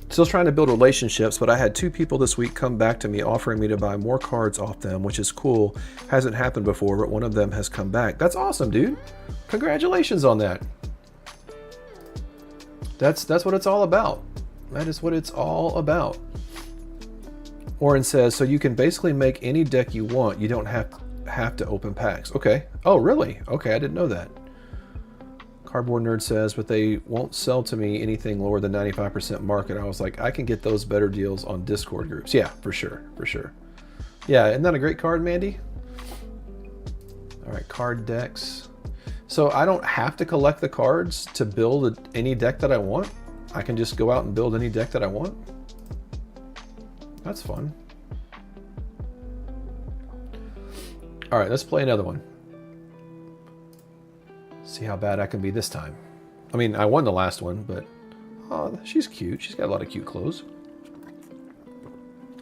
S1: Still trying to build relationships, but I had 2 people this week come back to me offering me to buy more cards off them, which is cool. Hasn't happened before, but one of them has come back. That's awesome, dude. Congratulations on that. That's what it's all about. That is what it's all about. Oren says, so you can basically make any deck you want. You don't have to open packs. Okay. Oh, really? Okay, I didn't know that. Cardboard Nerd says, but they won't sell to me anything lower than 95% market. I was like, I can get those better deals on Discord groups. Yeah, for sure, for sure. Yeah, isn't that a great card, Mandy? All right, card decks. So I don't have to collect the cards to build any deck that I want. I can just go out and build any deck that I want. That's fun. All right, let's play another one. See how bad I can be this time. I mean, I won the last one, but oh, she's cute. She's got a lot of cute clothes.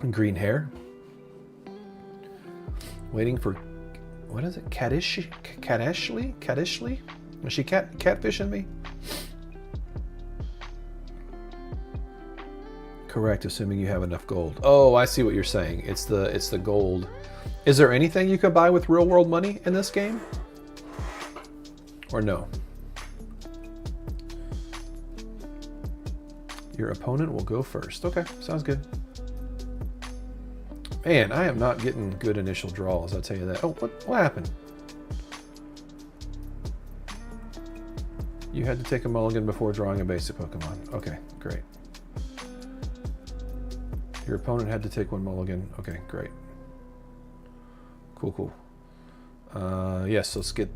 S1: And green hair. Waiting for, what is it? Catishly? Is she catfishing me? Correct, assuming you have enough gold. Oh, I see what you're saying. It's the gold. Is there anything you can buy with real world money in this game? Or no? Your opponent will go first. Okay, sounds good. Man, I am not getting good initial draws, I'll tell you that. Oh, what happened? You had to take a mulligan before drawing a basic Pokemon. Okay, great. Your opponent had to take 1 mulligan. Okay, great. Cool, cool. Yes, let's get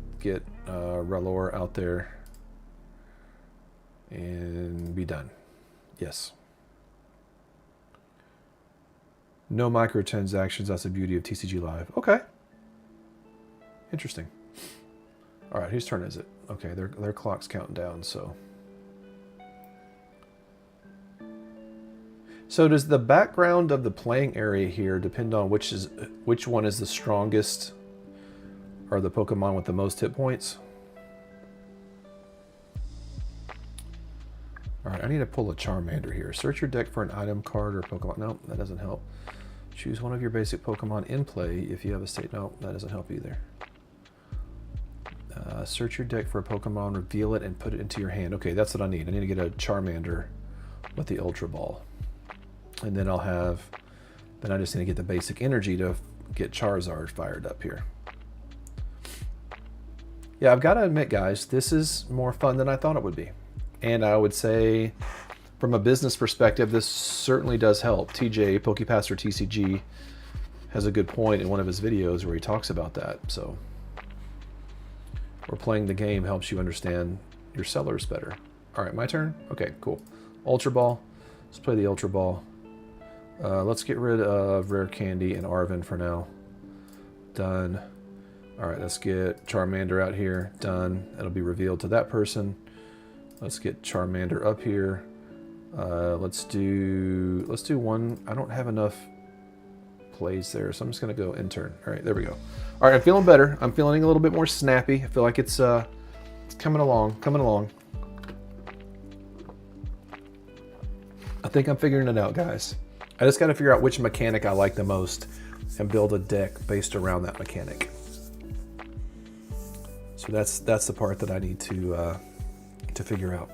S1: Rellor out there and be done. Yes. No microtransactions. That's the beauty of TCG Live. Okay. Interesting. All right, whose turn is it? Okay, their clock's counting down. So does the background of the playing area here depend on which one is the strongest? Are the Pokemon with the most hit points? All right, I need to pull a Charmander here. Search your deck for an item card or Pokemon. No, that doesn't help. Choose one of your basic Pokemon in play if you have a state. No, that doesn't help either. Search your deck for a Pokemon, reveal it, and put it into your hand. Okay, that's what I need. I need to get a Charmander with the Ultra Ball. And then then I just need to get the basic energy to get Charizard fired up here. Yeah, I've got to admit, guys, this is more fun than I thought it would be. And I would say, from a business perspective, this certainly does help. TJ, Pokepaster TCG, has a good point in one of his videos where he talks about that. So, or playing the game helps you understand your sellers better. All right, my turn? Okay, cool. Ultra Ball. Let's play the Ultra Ball. Let's get rid of Rare Candy and Arven for now. Done. All right, let's get Charmander out here. Done. It'll be revealed to that person. Let's get Charmander up here. Let's do one. I don't have enough plays there, so I'm just gonna go intern. All right, there we go. All right, I'm feeling better. I'm feeling a little bit more snappy. I feel like it's coming along, I think I'm figuring it out, guys. I just got to figure out which mechanic I like the most and build a deck based around that mechanic. So that's the part that I need to figure out.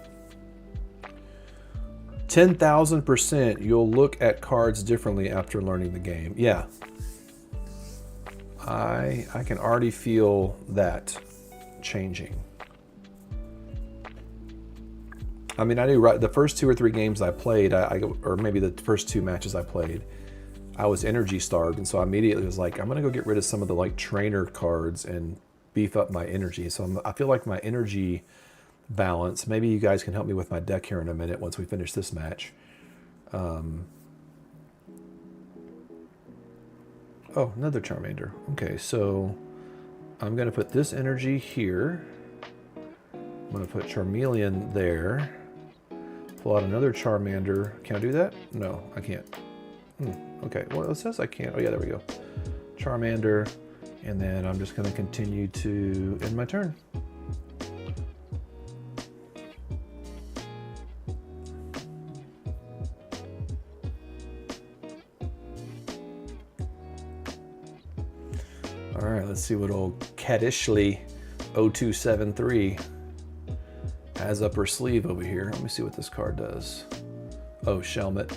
S1: 10,000% you'll look at cards differently after learning the game. Yeah. I can already feel that changing. I mean, I knew right the first 2 or 3 games I played, or maybe the first 2 matches I played, I was energy starved, and so I immediately was like, I'm gonna go get rid of some of the like trainer cards and beef up my energy. So I feel like my energy balance. Maybe you guys can help me with my deck here in a minute once we finish this match. Oh, another Charmander. Okay, so I'm gonna put this energy here. I'm gonna put Charmeleon there. Pull out another Charmander. Can I do that? No, I can't. Okay, well, it says I can't. Oh, yeah, there we go. Charmander. And then I'm just going to continue to end my turn. All right, let's see what old Caddishley 0273 has up her sleeve over here. Let me see what this card does. Oh, Shelmet.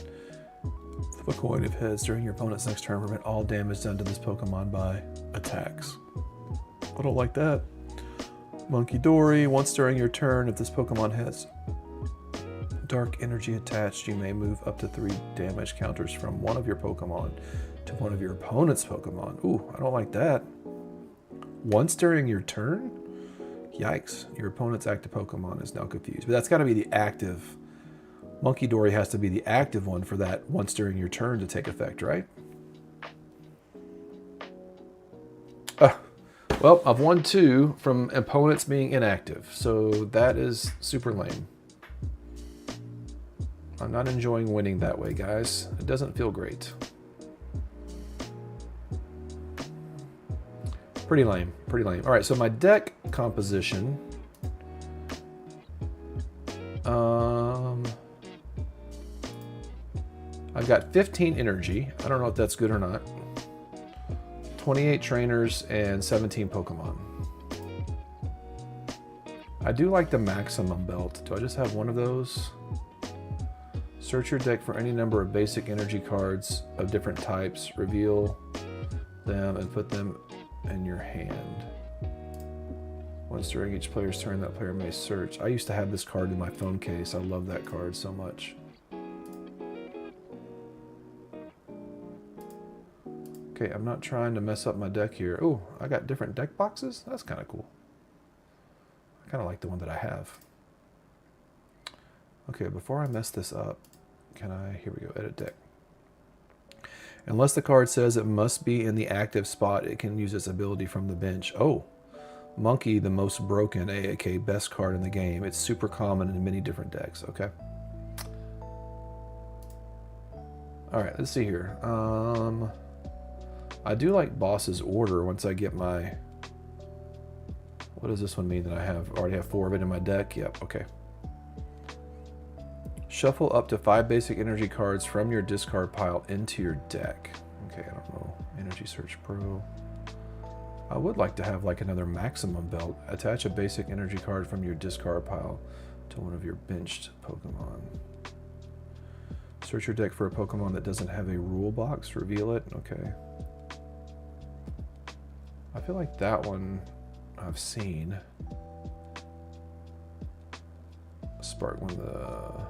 S1: Flip a coin if heads during your opponent's next turn. Prevent all damage done to this Pokemon by attacks. I don't like that. Monkey Dory. Once during your turn, if this Pokemon has dark energy attached, you may move up to 3 damage counters from one of your Pokemon to one of your opponent's Pokemon. Ooh, I don't like that. Once during your turn? Yikes. Your opponent's active Pokemon is now confused. But that's got to be the active. Monkey Dory has to be the active one for that once during your turn to take effect, right? Well, I've won 2 from opponents being inactive, so that is super lame. I'm not enjoying winning that way, guys. It doesn't feel great. Pretty lame, pretty lame. All right, so my deck composition. I've got 15 energy. I don't know if that's good or not. 28 trainers and 17 Pokemon. I do like the maximum belt. Do I just have one of those? Search your deck for any number of basic energy cards of different types. Reveal them and put them in your hand. Once during each player's turn, that player may search. I used to have this card in my phone case. I love that card so much. Okay, I'm not trying to mess up my deck here. Oh, I got different deck boxes? That's kind of cool. I kind of like the one that I have. Okay, before I mess this up, can I, here we go, edit deck. Unless the card says it must be in the active spot, it can use its ability from the bench. Oh, Monkey, the most broken, aka best card in the game. It's super common in many different decks, okay. All right, let's see here. I do like Boss's Order once I get my... What does this one mean that I already have 4 of it in my deck? Yep, okay. Shuffle up to 5 basic energy cards from your discard pile into your deck. Okay, I don't know. Energy Search Pro. I would like to have like another maximum belt. Attach a basic energy card from your discard pile to one of your benched Pokemon. Search your deck for a Pokemon that doesn't have a rule box. Reveal it. Okay. I feel like that one I've seen. Spark one of the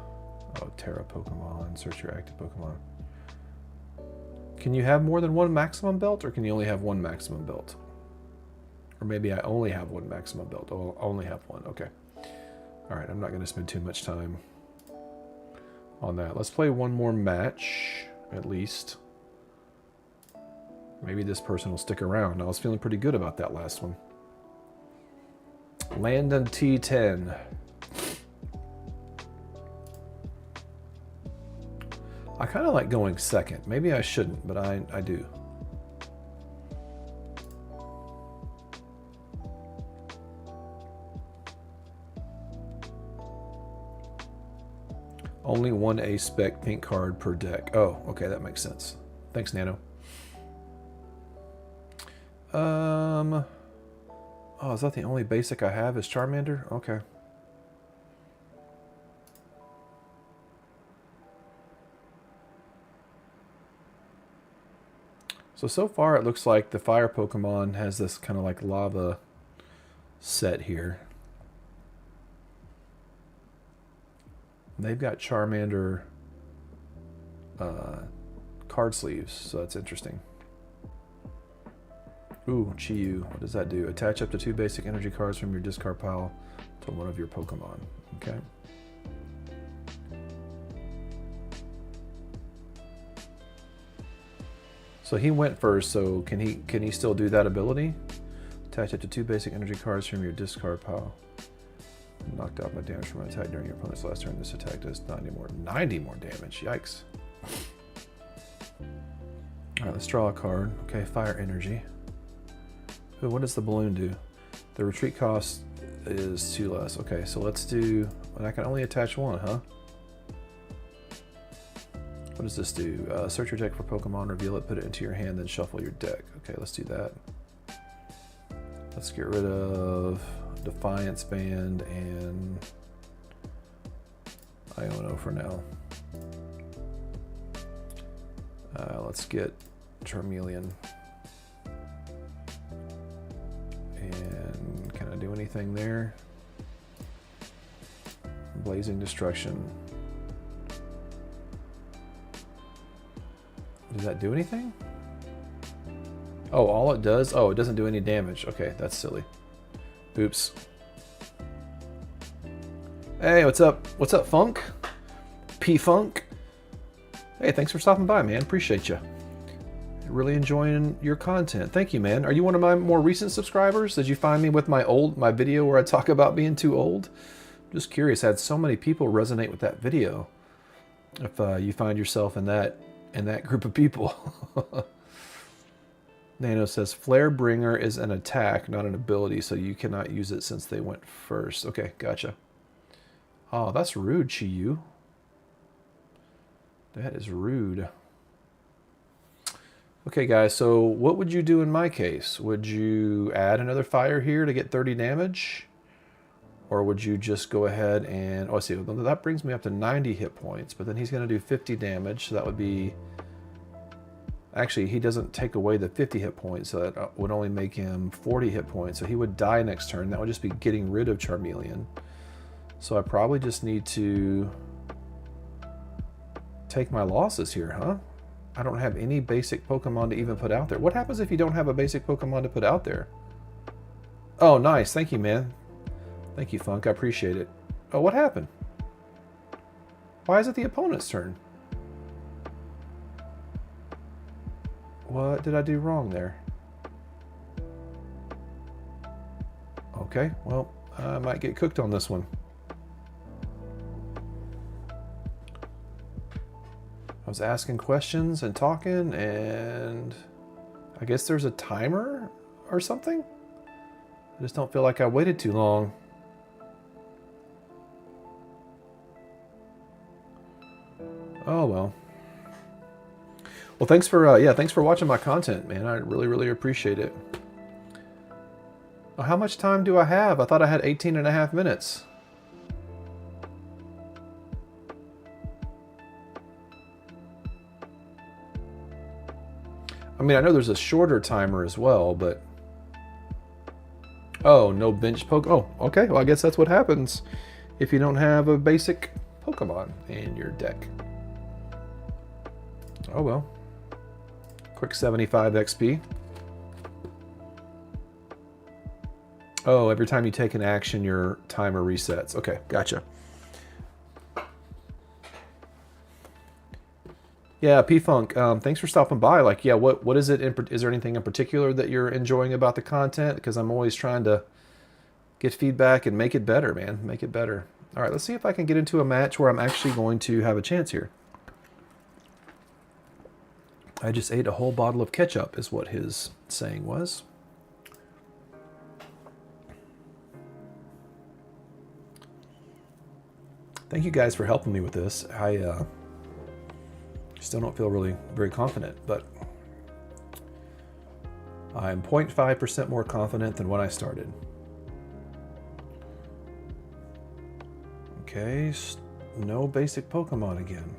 S1: Terra Pokemon. Search your active Pokemon. Can you have more than one maximum belt, or can you only have one maximum belt? Or maybe I only have one maximum belt. Oh, I'll only have one. Okay. All right, I'm not going to spend too much time on that. Let's play one more match, at least. Maybe this person will stick around. I was feeling pretty good about that last one. Landon T10. I kind of like going second. Maybe I shouldn't, but I do. Only one A-spec pink card per deck. Oh, okay, that makes sense. Thanks, Nano. Oh, is that the only basic I have is Charmander? Okay. So far it looks like the fire Pokemon has this kind of like lava set here. They've got Charmander card sleeves, so that's interesting. Ooh, Chi-Yu. What does that do? Attach up to 2 basic energy cards from your discard pile to one of your Pokemon. Okay. So he went first, so can he still do that ability? Attach up to 2 basic energy cards from your discard pile. Knocked out my damage from an attack during your opponent's last turn. This attack does 90 more damage. Yikes. All right, let's draw a card. Okay, fire energy. Ooh, what does the balloon do? The retreat cost is 2 less. Okay, so let's do, and I can only attach 1, huh? What does this do? Search your deck for Pokemon, reveal it, put it into your hand, then shuffle your deck. Okay, let's do that. Let's get rid of Defiance Band and Iono for now. Let's get Charmeleon. And can I do anything there? Blazing Destruction. Does that do anything? Oh, all it does? Oh, it doesn't do any damage. Okay, that's silly. Oops. Hey, what's up? What's up, Funk? P-Funk? Hey, thanks for stopping by, man. Appreciate you. Really enjoying your content. Thank you, man. Are you one of my more recent subscribers? Did you find me with my video where I talk about being too old? Just curious. I had so many people resonate with that video. If you find yourself in that group of people. Nano says Flare Bringer is an attack, not an ability, so you cannot use it since they went first. Okay, gotcha. Oh, that's rude, Chiyu. That is rude. Okay, guys, so what would you do in my case? Would you add another fire here to get 30 damage? Or would you just go ahead and... Oh, I see. That brings me up to 90 hit points, but then he's going to do 50 damage, so that would be... Actually, he doesn't take away the 50 hit points, so that would only make him 40 hit points. So he would die next turn. That would just be getting rid of Charmeleon. So I probably just need to take my losses here, huh? I don't have any basic Pokemon to even put out there. What happens if you don't have a basic Pokemon to put out there? Oh, nice. Thank you, man. Thank you, Funk. I appreciate it. Oh, what happened? Why is it the opponent's turn? What did I do wrong there? Okay, well, I might get cooked on this one. I was asking questions and talking, and I guess there's a timer or something? I just don't feel like I waited too long. Oh, well. Well, thanks for thanks for watching my content, man. I really appreciate it. Oh, how much time do I have? I thought I had 18.5 minutes. I mean, I know there's a shorter timer as well, but... Oh, no bench poke. Oh, okay. Well, I guess that's what happens if you don't have a basic Pokemon in your deck. Oh, well. Quick 75 XP. Oh, every time you take an action, your timer resets. Okay, gotcha. Yeah, P-Funk, thanks for stopping by. Like, yeah, what is it? Is there anything in particular that you're enjoying about the content? Because I'm always trying to get feedback and make it better, man. Make it better. All right, let's see if I can get into a match where I'm actually going to have a chance here. I just ate a whole bottle of ketchup, is what his saying was. Thank you guys for helping me with this. I still don't feel really very confident, but I'm 0.5% more confident than when I started. Okay, no basic Pokemon again.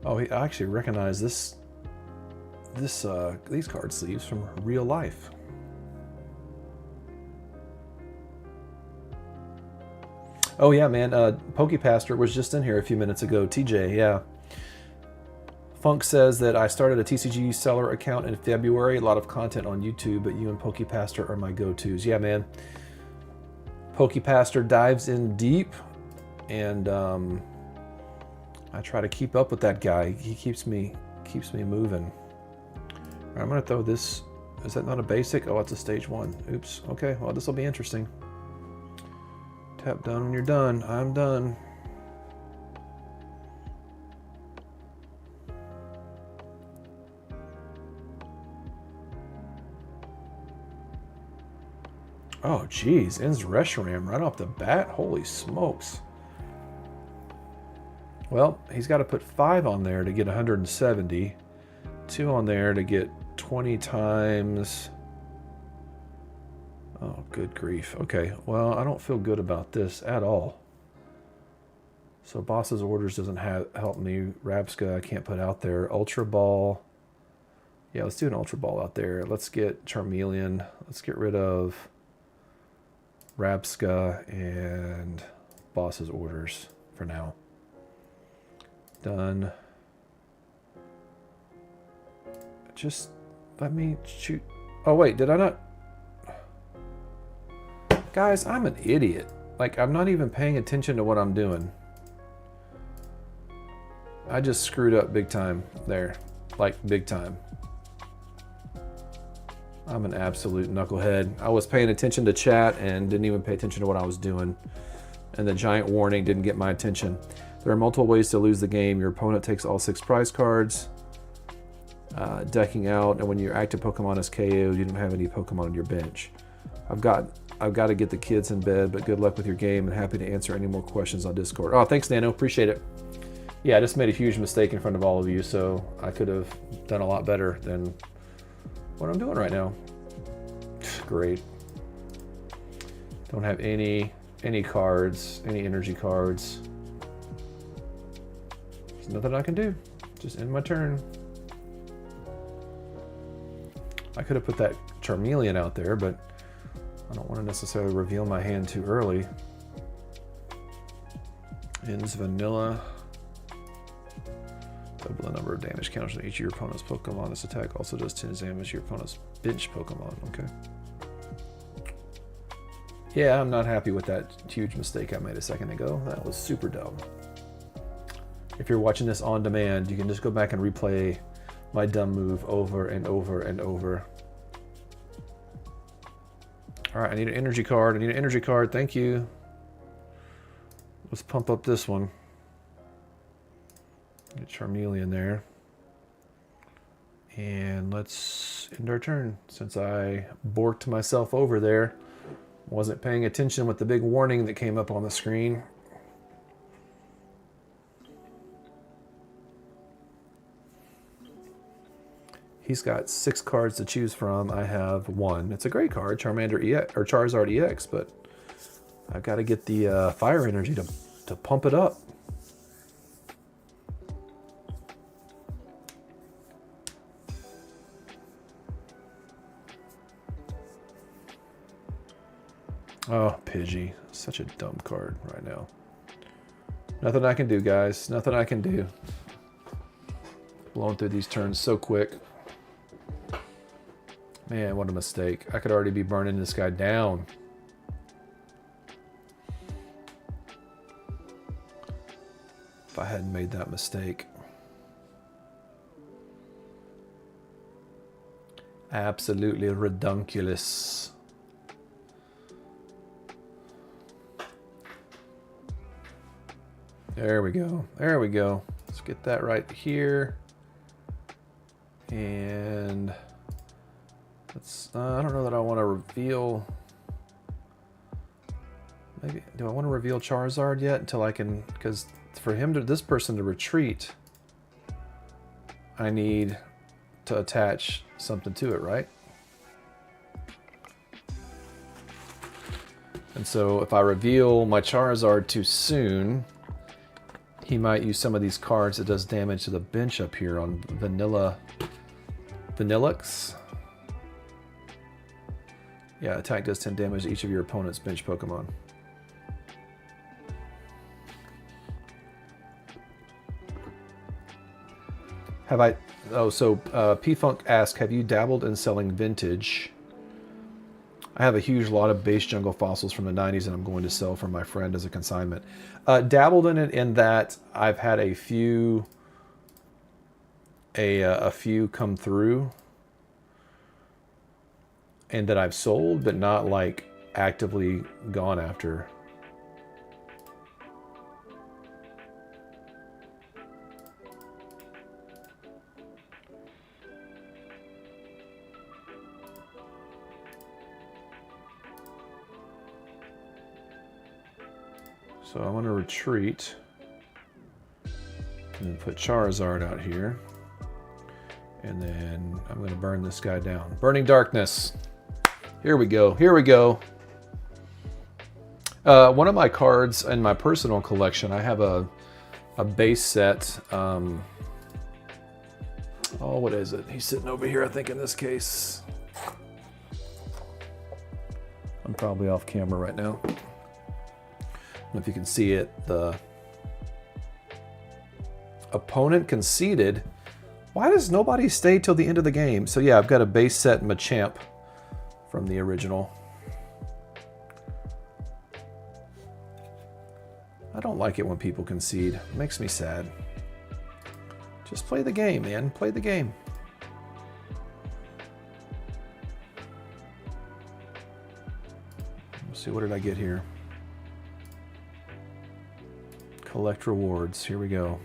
S1: Oh, I actually recognize these card sleeves from real life. Oh yeah, man. Pokepaster was just in here a few minutes ago. TJ, yeah. Funk says that I started a TCG seller account in February. A lot of content on YouTube, but you and Pokepaster are my go-tos. Yeah, man. Pokepaster dives in deep, and I try to keep up with that guy. He keeps me moving. All right, I'm gonna throw this. Is that not a basic? Oh, it's a stage 1. Oops. Okay. Well, this will be interesting. Tap done when you're done. I'm done. Oh, geez. Ends Reshiram right off the bat? Holy smokes. Well, he's got to put 5 on there to get 170. 2 on there to get 20 times... Oh, good grief. Okay, well, I don't feel good about this at all. So Boss's Orders doesn't help me. Rabska I can't put out there. Ultra Ball. Yeah, let's do an Ultra Ball out there. Let's get Charmeleon. Let's get rid of Rabska and Boss's Orders for now. Done. Just let me shoot. Oh, wait, did I not? Guys, I'm an idiot. Like, I'm not even paying attention to what I'm doing. I just screwed up big time there. Like, big time. I'm an absolute knucklehead. I was paying attention to chat and didn't even pay attention to what I was doing. And the giant warning didn't get my attention. There are multiple ways to lose the game. Your opponent takes all 6 prize cards. Decking out, and when your active Pokemon is KO'd, you don't have any Pokemon on your bench. I've got to get the kids in bed, but good luck with your game and happy to answer any more questions on Discord. Oh, thanks, Nano. Appreciate it. Yeah, I just made a huge mistake in front of all of you, so I could have done a lot better than what I'm doing right now. Great. Don't have any cards, any energy cards. There's nothing I can do. Just end my turn. I could have put that Charmeleon out there, but I don't want to necessarily reveal my hand too early. Ends Vanilla. Double the number of damage counters on each of your opponent's Pokemon. This attack also does 10 damage to your opponent's bench Pokemon. Okay. Yeah, I'm not happy with that huge mistake I made a second ago. That was super dumb. If you're watching this on demand, you can just go back and replay my dumb move over and over and over. All right, I need an energy card. I need an energy card. Thank you. Let's pump up this one. Get Charmeleon there. And let's end our turn. Since I borked myself over there, wasn't paying attention with the big warning that came up on the screen. He's got 6 cards to choose from. I have 1. It's a great card, Charmander EX or Charizard EX, but I've got to get the fire energy to pump it up. Oh, Pidgey. Such a dumb card right now. Nothing I can do, guys. Nothing I can do. Blowing through these turns so quick. Man, what a mistake. I could already be burning this guy down. If I hadn't made that mistake. Absolutely redunculous. There we go. There we go. Let's get that right here. And let's, I don't know that I want to reveal. Maybe, do I want to reveal Charizard yet until I can, because for him to, this person to retreat, I need to attach something to it, right? And so if I reveal my Charizard too soon, he might use some of these cards that does damage to the bench up here on Vanillux. Yeah, attack does 10 damage to each of your opponent's bench Pokemon. Have I... Oh, so P-Funk asked, have you dabbled in selling vintage? I have a huge lot of base jungle fossils from the 90s and I'm going to sell for my friend as a consignment. Dabbled in it in that I've had a few come through and that I've sold, but not like actively gone after. So I'm going to retreat and then put Charizard out here. And then I'm going to burn this guy down. Burning Darkness. Here we go. Here we go. One of my cards in my personal collection, I have a base set. Oh, what is it? He's sitting over here, I think, in this case. I'm probably off camera right now. I don't know if you can see it. The opponent conceded. Why does nobody stay till the end of the game? So yeah, I've got a base set Machamp from the original. I don't like it when people concede. It makes me sad. Just play the game, man. Play the game. Let's see, what did I get here? Collect rewards. Here we go.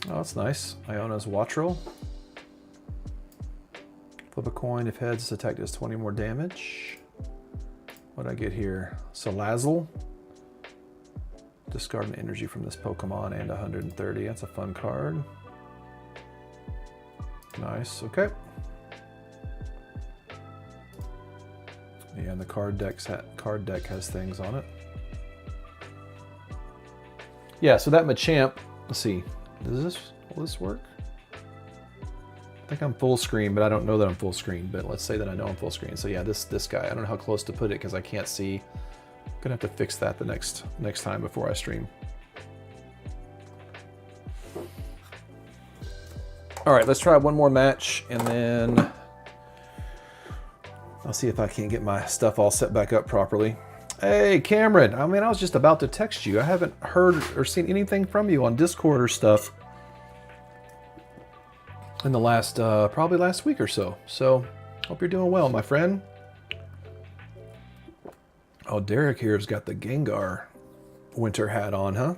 S1: Oh, that's nice. Iona's Wattrel. Flip a coin. If heads, this attack does 20 more damage. What did I get here? Salazzle. Discard an energy from this Pokemon and 130. That's a fun card. Nice. Okay. Yeah, and the card deck has things on it. Yeah, so that Machamp. Let's see. Will this work? I think I'm full screen, but I don't know that I'm full screen. But let's say that I know I'm full screen. So yeah, this guy. I don't know how close to put it because I can't see. I'm gonna have to fix that the next time before I stream. All right, let's try one more match, and then I'll see if I can't get my stuff all set back up properly. Hey, Cameron. I mean, I was just about to text you. I haven't heard or seen anything from you on Discord or stuff in the last, probably last week or so. So, hope you're doing well, my friend. Oh, Derek here has got the Gengar winter hat on, huh?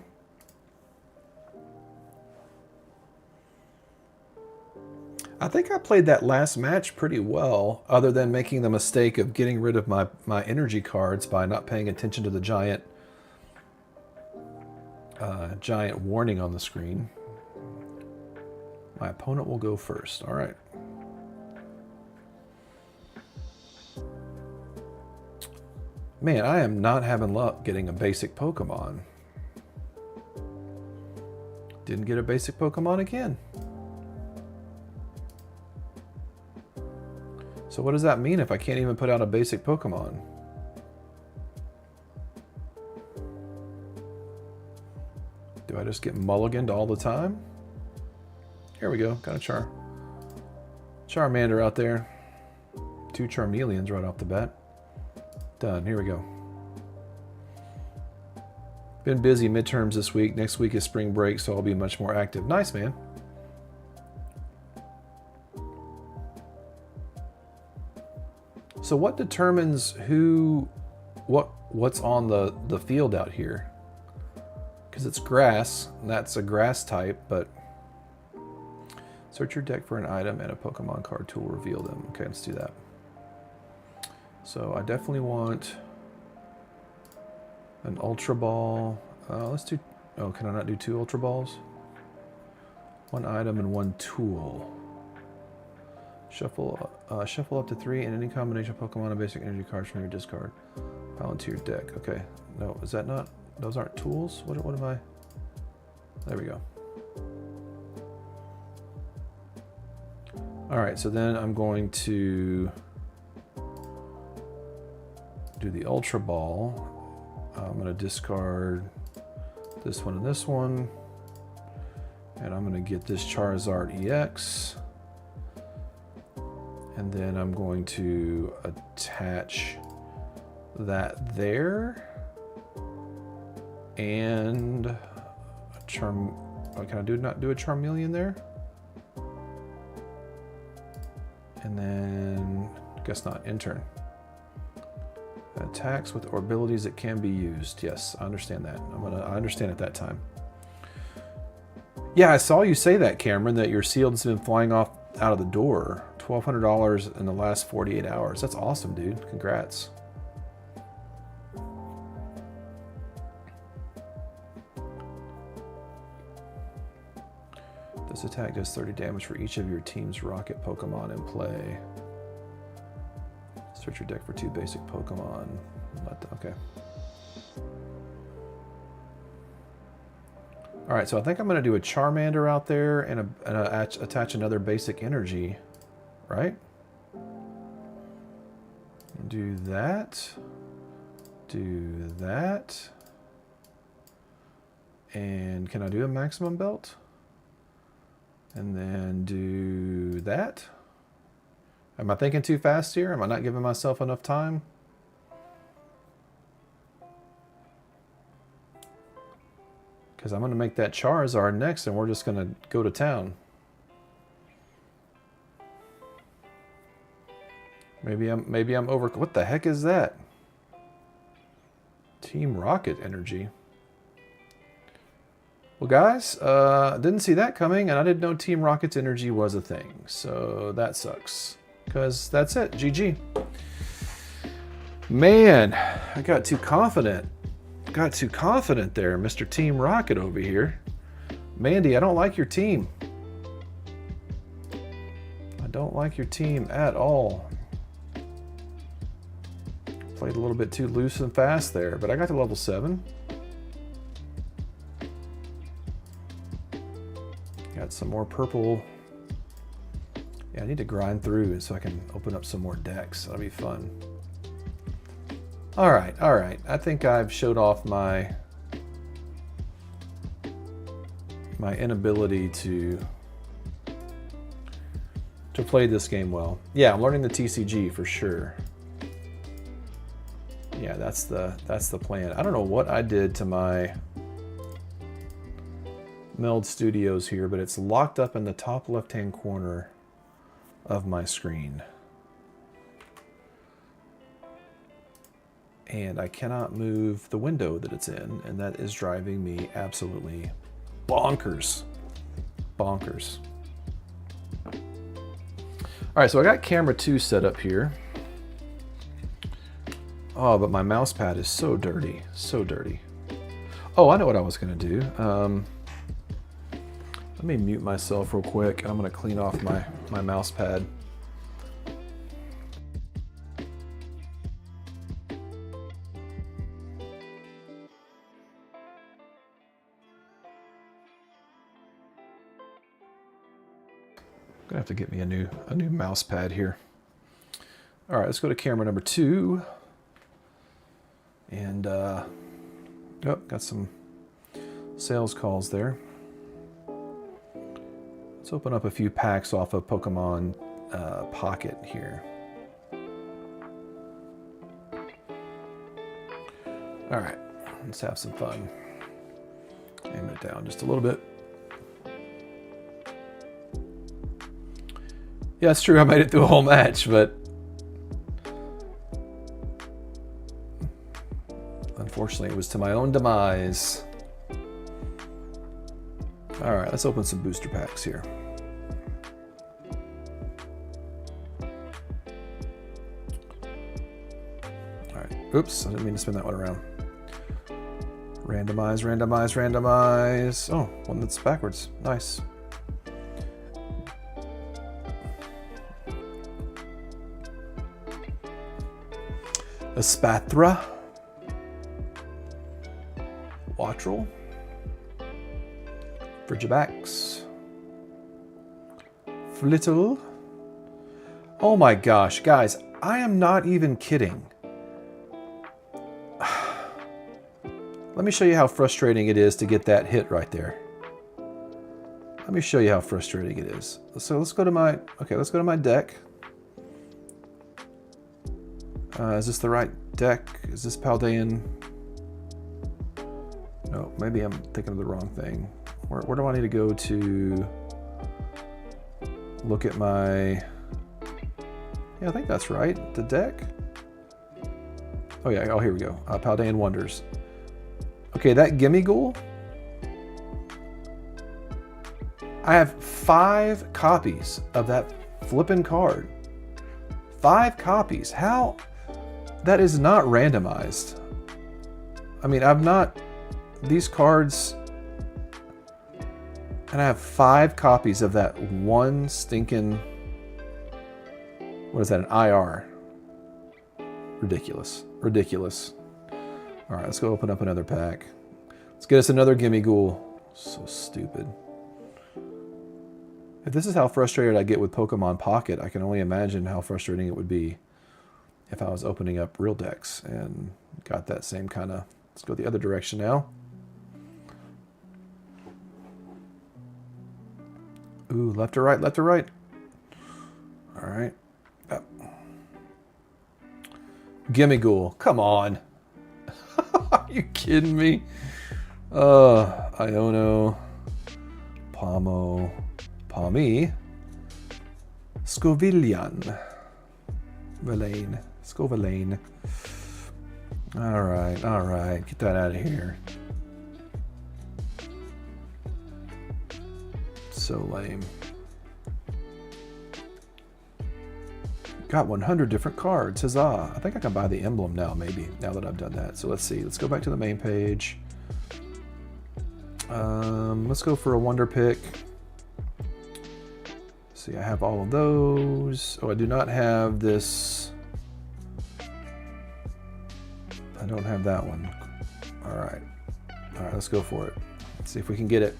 S1: I think I played that last match pretty well, other than making the mistake of getting rid of my energy cards by not paying attention to the giant warning on the screen. My opponent will go first. All right. Man, I am not having luck getting a basic Pokemon. Didn't get a basic Pokemon again. So what does that mean if I can't even put out a basic Pokemon? Do I just get mulliganed all the time? Here we go, got a Charmander out there. 2 Charmeleons right off the bat. Done, here we go. Been busy midterms this week. Next week is spring break, so I'll be much more active. Nice, man. So what determines what's on the field out here? Because it's grass, and that's a grass type, but search your deck for an item and a Pokemon card tool will reveal them. Okay, let's do that. So I definitely want an Ultra Ball. Let's do, oh, can I not do 2 Ultra Balls? 1 item and 1 tool. Shuffle up to 3 and any combination of Pokemon and basic energy cards from your discard. Pile into your deck. Okay. No, is that not? Those aren't tools? What am I? There we go. Alright, so then I'm going to do the Ultra Ball. I'm going to discard this one and this one. And I'm going to get this Charizard EX. And then I'm going to attach that there. And a can I not do a Charmeleon there? And then, guess not, intern. Attacks with or abilities that can be used. Yes, I understand that. I understand at that time. Yeah, I saw you say that, Cameron, that your sealed's been flying off out of the door. $1,200 in the last 48 hours. That's awesome, dude. Congrats. attack does 30 damage for each of your team's rocket Pokemon in play. Search your deck for 2 basic Pokemon. Okay. Alright, so I think I'm going to do a Charmander out there and attach another basic energy. Right? Do that. Do that. And can I do a maximum belt? And then do that. Am I thinking too fast here? Am I not giving myself enough time? Because I'm going to make that Charizard next and we're just going to go to town. Maybe I'm over... What the heck is that? Team Rocket energy. Well, guys, didn't see that coming, and I didn't know Team Rocket's energy was a thing. So that sucks. Because that's it. GG. Man, I got too confident. Got too confident there, Mr. Team Rocket over here. Mandy, I don't like your team. I don't like your team at all. Played a little bit too loose and fast there, but I got to level 7. Got some more purple. Yeah, I need to grind through so I can open up some more decks. That'll be fun. All right. I think I've showed off my inability to play this game well. Yeah, I'm learning the TCG for sure. Yeah, that's the plan. I don't know what I did to my Meld Studios here, but it's locked up in the top left-hand corner of my screen. And I cannot move the window that it's in, and that is driving me absolutely bonkers. Bonkers. All right, so I got camera 2 set up here. Oh, but my mouse pad is so dirty, so dirty. Oh, I know what I was gonna do. Let me mute myself real quick. I'm gonna clean off my mouse pad. Gonna have to get me a new mouse pad here. All right, let's go to camera number 2. And oh, got some sales calls there. Let's open up a few packs off of Pokemon Pocket here. All right, let's have some fun. Aim it down just a little bit. Yeah, it's true, I made it through a whole match, but unfortunately it was to my own demise. All right, let's open some booster packs here. All right, oops, I didn't mean to spin that one around. Randomize, randomize, randomize. Oh, one that's backwards, nice. Espathra, Wattrel, Frigibax, Flittle. Oh my gosh, guys, I am not even kidding. Let me show you how frustrating it is to get that hit right there. Let me show you how frustrating it is. So let's go to my, let's go to my deck. Is this the right deck? Is this Paldean? No, maybe I'm thinking of the wrong thing. Where do I need to go to look at my... Yeah, I think that's right. The deck? Oh yeah, oh here we go. Paldean Wonders. Okay, that Gimmighoul. I have 5 copies of that flippin' card. 5 copies. How? That is not randomized. I mean, I've not... These cards... And I have 5 copies of that one stinking... What is that, an IR? Ridiculous. Ridiculous. Alright, let's go open up another pack. Let's get us another Gimme Ghoul. So stupid. If this is how frustrated I get with Pokemon Pocket, I can only imagine how frustrating it would be if I was opening up real decks and got that same kind of... Let's go the other direction now. Ooh, left or right, left or right. Alright. Oh. Gimme Ghoul. Come on. Are you kidding me? Iono. Pomo. Palmy, Scovillian, Villain, Scovillain. All right, get that out of here. So lame. Got 100 different cards, huzzah. I think I can buy the emblem now, maybe, now that I've done that. So let's see, let's go back to the main page. Let's go for a Wonder Pick. See, I have all of those. Oh, I do not have this. I don't have that one. All right, let's go for it. Let's see if we can get it.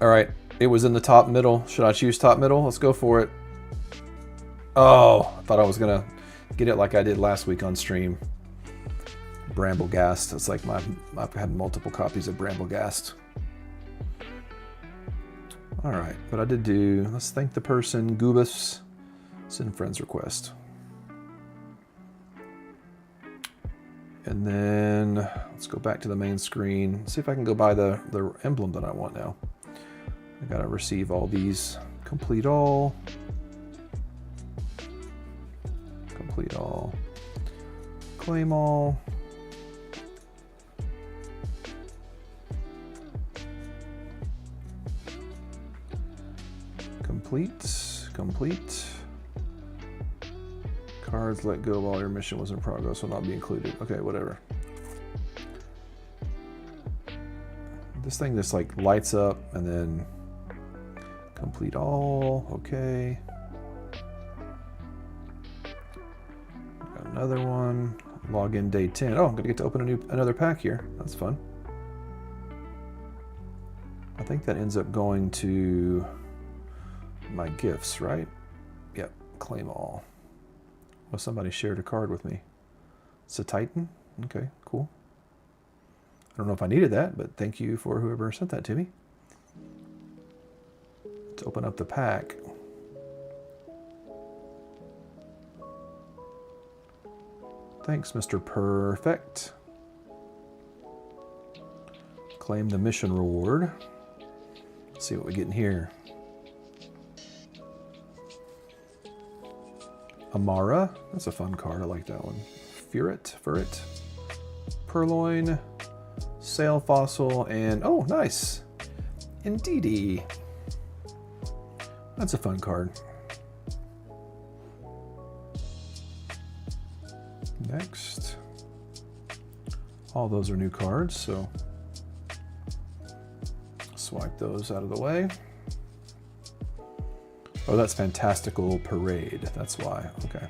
S1: All right, it was in the top middle. Should I choose top middle? Let's go for it. Oh, I thought I was gonna get it like I did last week on stream. Bramblegast. It's like I've had multiple copies of Bramblegast. All right, but I did do, let's thank the person, Goobus, send friends request. And then let's go back to the main screen, see if I can go buy the emblem that I want now. I gotta receive all these, complete all, claim all. Complete. Cards let go while your mission was in progress will not be included. Okay, whatever. This thing just like lights up and then complete all. Okay. Got another one. Login day 10. Oh, I'm gonna get to open another pack here. That's fun. I think that ends up going to my gifts, right? Yep, claim all. Well, somebody shared a card with me. It's a Titan? Okay, cool. I don't know if I needed that, but thank you for whoever sent that to me. Let's open up the pack. Thanks, Mr. Perfect. Claim the mission reward. Let's see what we get in here. Amara, that's a fun card, I like that one. Ferret, Purloin, Sail Fossil, and oh, nice. Indeedy. That's a fun card. Next. All those are new cards, so swipe those out of the way. Oh, that's Fantastical Parade. That's why. Okay.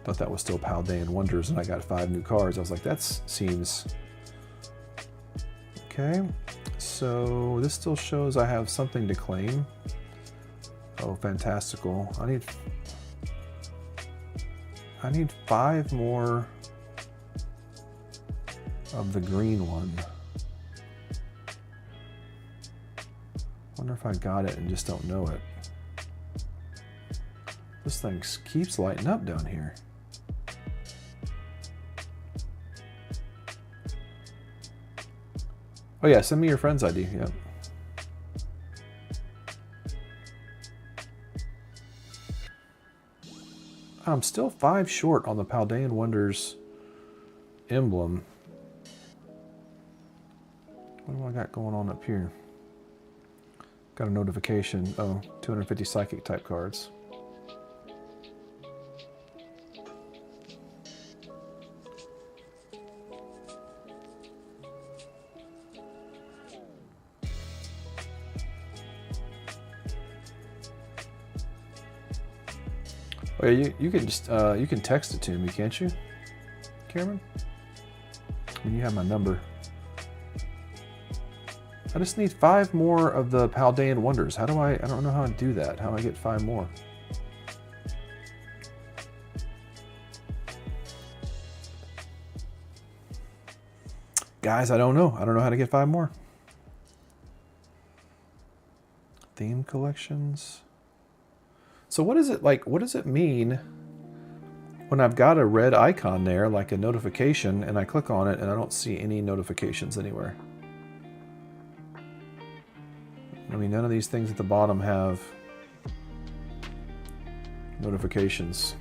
S1: Thought that was still Paldean Wonders, and I got 5 new cards. I was like, that seems... Okay. So this still shows I have something to claim. Oh, Fantastical. I need 5 more of the green one. Wonder if I got it and just don't know it. This thing keeps lighting up down here. Oh yeah, send me your friend's ID. Yep. I'm still 5 short on the Paldean Wonders emblem. What do I got going on up here? Got a notification. Oh, 250 psychic type cards. Oh yeah, you can just you can text it to me, can't you, Cameron? I mean, you have my number. I just need 5 more of the Paldean Wonders. How do I don't know how to do that. How do I get 5 more? Guys, I don't know. I don't know how to get 5 more. Theme collections. So what is it like? What does it mean when I've got a red icon there, like a notification, and I click on it and I don't see any notifications anywhere? I mean, none of these things at the bottom have notifications.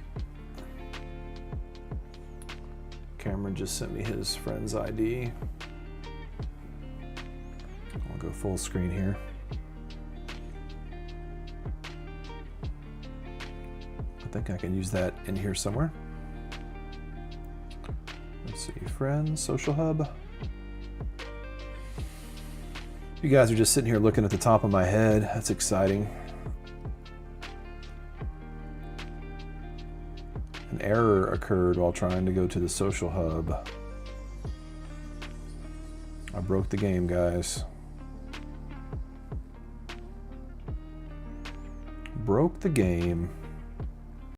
S1: Cameron just sent me his friend's ID. I'll go full screen here. I think I can use that in here somewhere. Let's see, friends, social hub. You guys are just sitting here looking at the top of my head. That's exciting. An error occurred while trying to go to the social hub. I broke the game, guys. Broke the game.